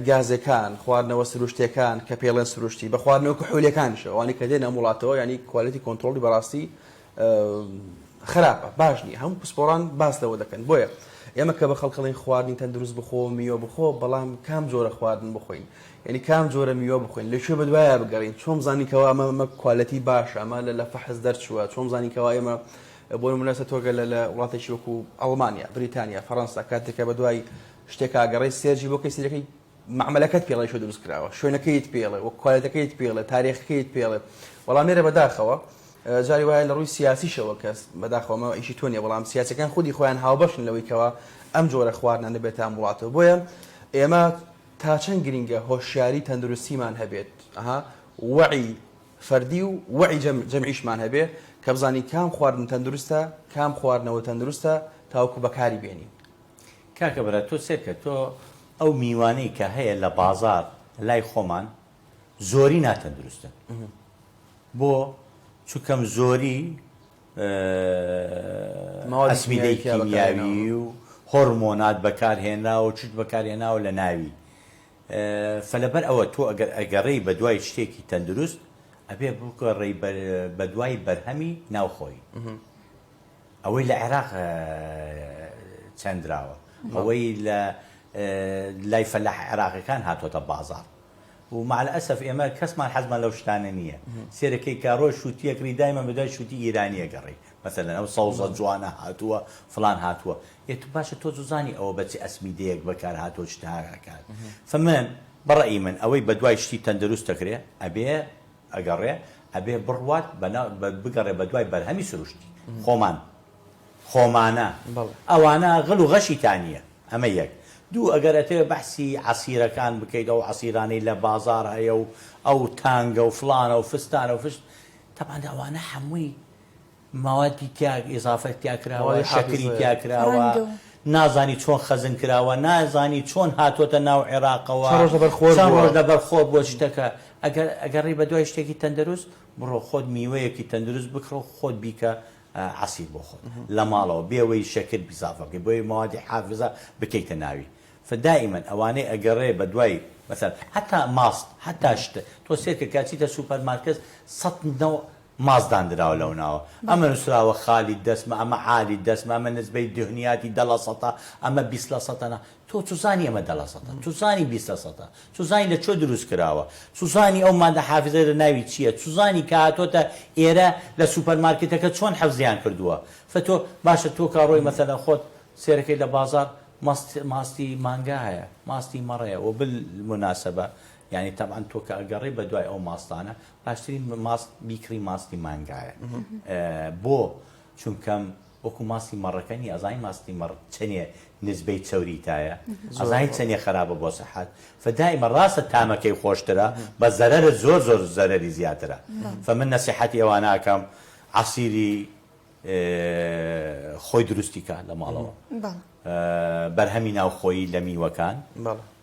گازەکان خواردنەوە سروشتەکان کە پێڵێن سروشتی بە خواردنەوە کحولیەکانیشەوە ئەوانی کە دێن ئەم وڵاتەوە ینی کوالەتی کۆنتترۆلی بەڕاستی خراپە باش نیە هەموو پسپۆران باس لەوە دەکەن بۆیە ئێمە کە بە خەڵکەڵین خواردنی تەندروست بخۆ میوە بخۆ بەڵام کام جۆرە خواردن بخۆین یعنی کام جۆرە میوە بخۆین لەکوێ بە دوایە بگەڕین چۆن زانیکەوە ئەمە کوالەتی باشە ئەمە لە فەحز دەرچووە چۆن زانیکەوە ئێمە بۆ نمونە تۆگە لە وڵاتێکی وەکو ئەڵمانیا بریتانیا فەڕەنسا کاتێکە بە دوای شتێک ئاگەڕی سێرجی بۆ کەسی دەکەی معاملەکەت پێڵی شو دروست کراوە شوێنەکەیت پێڵێ و کوالەتەکەیت پێڵێ تاریخەکەیت پێڵێ بەڵام لێرە بەداخەوە جاری وایە لە ڕووی سیاسیشەوە کەس بەداخەوەمە ئیشی تۆ نیە بەڵام سیاسەکان خودی خۆیان هاوبەشن لەوەیکەوە ئەم جۆرە خواردنە بێت ئەم وڵاتەوە بۆیە ئێمە تا چەند گرینگە هۆشیاری تەندروستیمان هەبێت وعی فەردی و وعی جەمعیشمان هەبێ کە بزانی کام خواردن تەندروستە کام خواردنەوە تەندروستە تاوەکو بەکاری بێنین کاکە بەرە تۆ سێرکە تۆ ئەو میوانەی کە هەیە لە بازار لای خۆمان زۆری ناتەندروستن بۆ چونکەم زۆری ئەسمیدەی کیمیاوی و هۆرمۆنات بەکارهێنا و چیت بەکارهێناوە لە ناوی فلەبەر ئەوە تۆ ئەگەر ئەگەڕێی بە دوای شتێکی تەندروست ئەبێ بگەڕێی بە دوای بەرهەمی ناوخۆی ئەوەی لە عێراق چەندراوە ئەوەی لە لای فەلاح عێراقیەکان هاتۆتە بازار و مع الأسف ئێمە کەسمان حەزمان لەو شتانە نییە سێرەکەی کارۆ شووتیەکری دایمە بەدوای شووتی ئیرانیە گەڕی مثلا ئەو سەوزە جوانە هاتووە فلان هاتووە یێت باشە تۆ زانی ئەوە بەچی ئەسمیدەیەک بەکار هاتۆ شتاکات فمن بەڕێی من ئەوەی بە دوای شتی تەندروست دەکرێ ئەبێ ئەگەڕێ ئەبێ بڕوات بگەڕێ بە دوای بەرهەمی سروشتی خۆمانە ئەوانە غڵ و غەشیتانە ئەمە یەک دوو ئەگەر ئەتێ بەحسی عسیرەکان بکەیت ئەو عسیرانەی لە بازار هەیە و ئەو تانگە و فلانە و فستانە و فشت تەبان ئەوانە هەمووی ماوەتی ئیزافەت تیا کراوە شەکری تیا کراوە نازانی چۆن خەزن کراوە نازانی چۆن هاتۆتە ناو عێراقەوە چەند ڕۆژ لەبەر خۆ بۆ شتەکە ئەگەڕی بە دوای شتێکی تەندروست بڕۆ خۆت میوەیەکی تەندروست بکڕۆ خۆت بیکە عسیر بۆ خۆت لە ماڵەوە بێوەی شەکر بیزافە بکەی بۆی ماوەتی حافزە بکەیتە ناوی فدائما ئەوانەی ئەگەڕێ بە دوای مثلا حتا ماست حتا شتە تۆ سێرکە کاچیتە سوپەرمارکەت 100 مازدان دراوە لەو ناوە ئەمە نووسراوە خالی دەستمە ئەمە عالی دەستمە ئەمە نسبەی دهنیاتی 10% ئەمە 20% تۆ توزانی ئەمە 10% توزانی 20% توزانی لە چۆ دروست کراوە توزانی ئەو مادە حافزە لە ناوی چییە توزانی کە هاتۆتە ئێرە لە سوپەرمارکێتەکە چۆن حەفزیان کردووە فتۆ باشە تۆ کاڕۆی مەسەلەن خۆت سێرەکەی لە بازار ماستی مانگا هەیە ماستی مەڕەیە و بالمناسبە یعنی طبعا تۆ کە ئەگەڕێ بە دوای ئەو ماستانە باشترین ماست بیکری ماستی مانگایە بۆ چونکەم وەکو ماستی مەڕەکەنی ئەزای ماستی مەڕ چەنێ نسبەی چەوریتایە ئەزای چەنێ خراپە بۆ سەحات فدائما ڕاستە تامەکەی خۆشترە بە زەرەرە زۆر زەرەری زیاترە فمن نەسیحەتی ئەوانەکەم عسیری خۆی دروستیکە لە ماڵەوە بەرهەمی ناوخۆیی لە میوەکان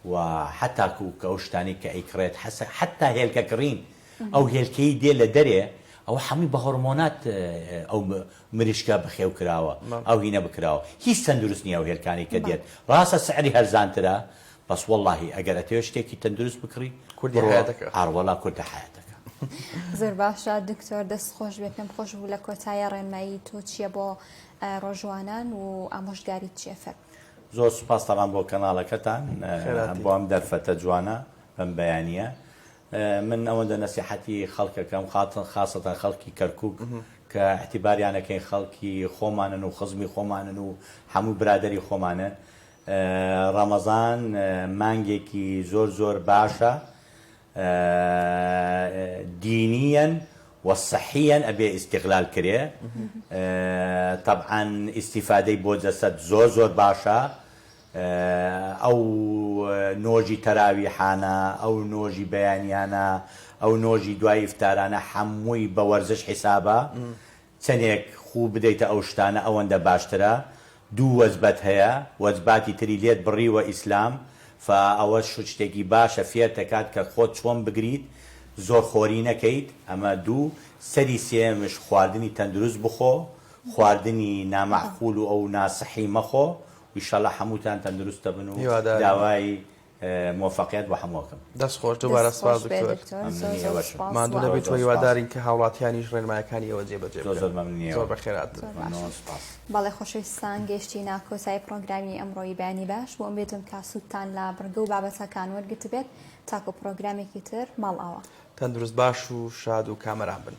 و حتاکو کە ئەو شتانی کە ئەیکڕێت حتا هێلکە کڕین ئەو هێلکەی دێ لە دەرێ ئەو هەمووی بە هۆرمۆنات ئەو مریشکە بەخێو کراوە ئەو هینە بکراوە هیچ تەندروست نییە ئەو هێلکانی کە دێت ڕاستە سعری هەرزانترە بەس وەڵڵاهی ئەگەر ئەتەوێ شتێکی تەندروست بکڕی کوردی حیاتەکە ئاڕوەڵا کوردە حیاتەکە زۆر باشە دکتۆر دەست خۆش بێ پێم خۆش بوو لە کۆتایە ڕێنمایی تۆ چییە بۆ ڕۆژوانان و ئامۆژگاریت چیە فەر زۆر سوپاس تەڵام بۆ کەناڵەکەتان بۆ ئەم دەرفەتە جوانە بەم بەیانیە من ئەوەندە نەسیحەتی خەڵکەکەم خاصەتەن خەڵکی کەرکووک کە احتیباریانەکەی خەڵکی خۆمانن و خزمی خۆمانن و هەموو برادەری خۆمانن ڕەمەزان مانگێکی زۆر باشە دینیەن وصحيا أبي استغلال كريه طبعا استفادة بوجسد زور باشا أو نوجي تراويحانا أو نوجي بيانيانا أو نوجي دواي إفتارانا حموي بورزش حسابا تنيك خو بديت أوشتانا أو أندا باشترا دو وزبات هيا وزباتي تريليت بري وإسلام فأوش شتيكي باشا فيرتكات كخوت شوان بقريد زۆر خۆری نەکەیت ئەمە دوو سەری سێمش خواردنی تەندروست بخۆ خواردنی نامەعقول و ئەو ناسەحی مەخۆ ئینشەڵڵا هەمووتان تەندروستە بن و داوای موفقیت بە هەمووکم دەست خۆش دووبارە سپاس دکتۆر ماندوو دەبێت تۆ هیوادارین کە هاوڵاتیانیش ڕێنمایەکانی ئەوە جێبەجێ زۆر مەمنونی زۆر بەخێرات بەڵێ خۆشەویستان گەشتی ناکۆسای پرۆگرامی ئەمڕۆی بەیانی باش بۆ ئەمێدم کا سوودتان لە بڕگە و بابەتەکان وەرگرت بێت تاکو پرۆگرامێکی تر ماڵ ئاوە تەندروست باش و شاد و کامەران بن.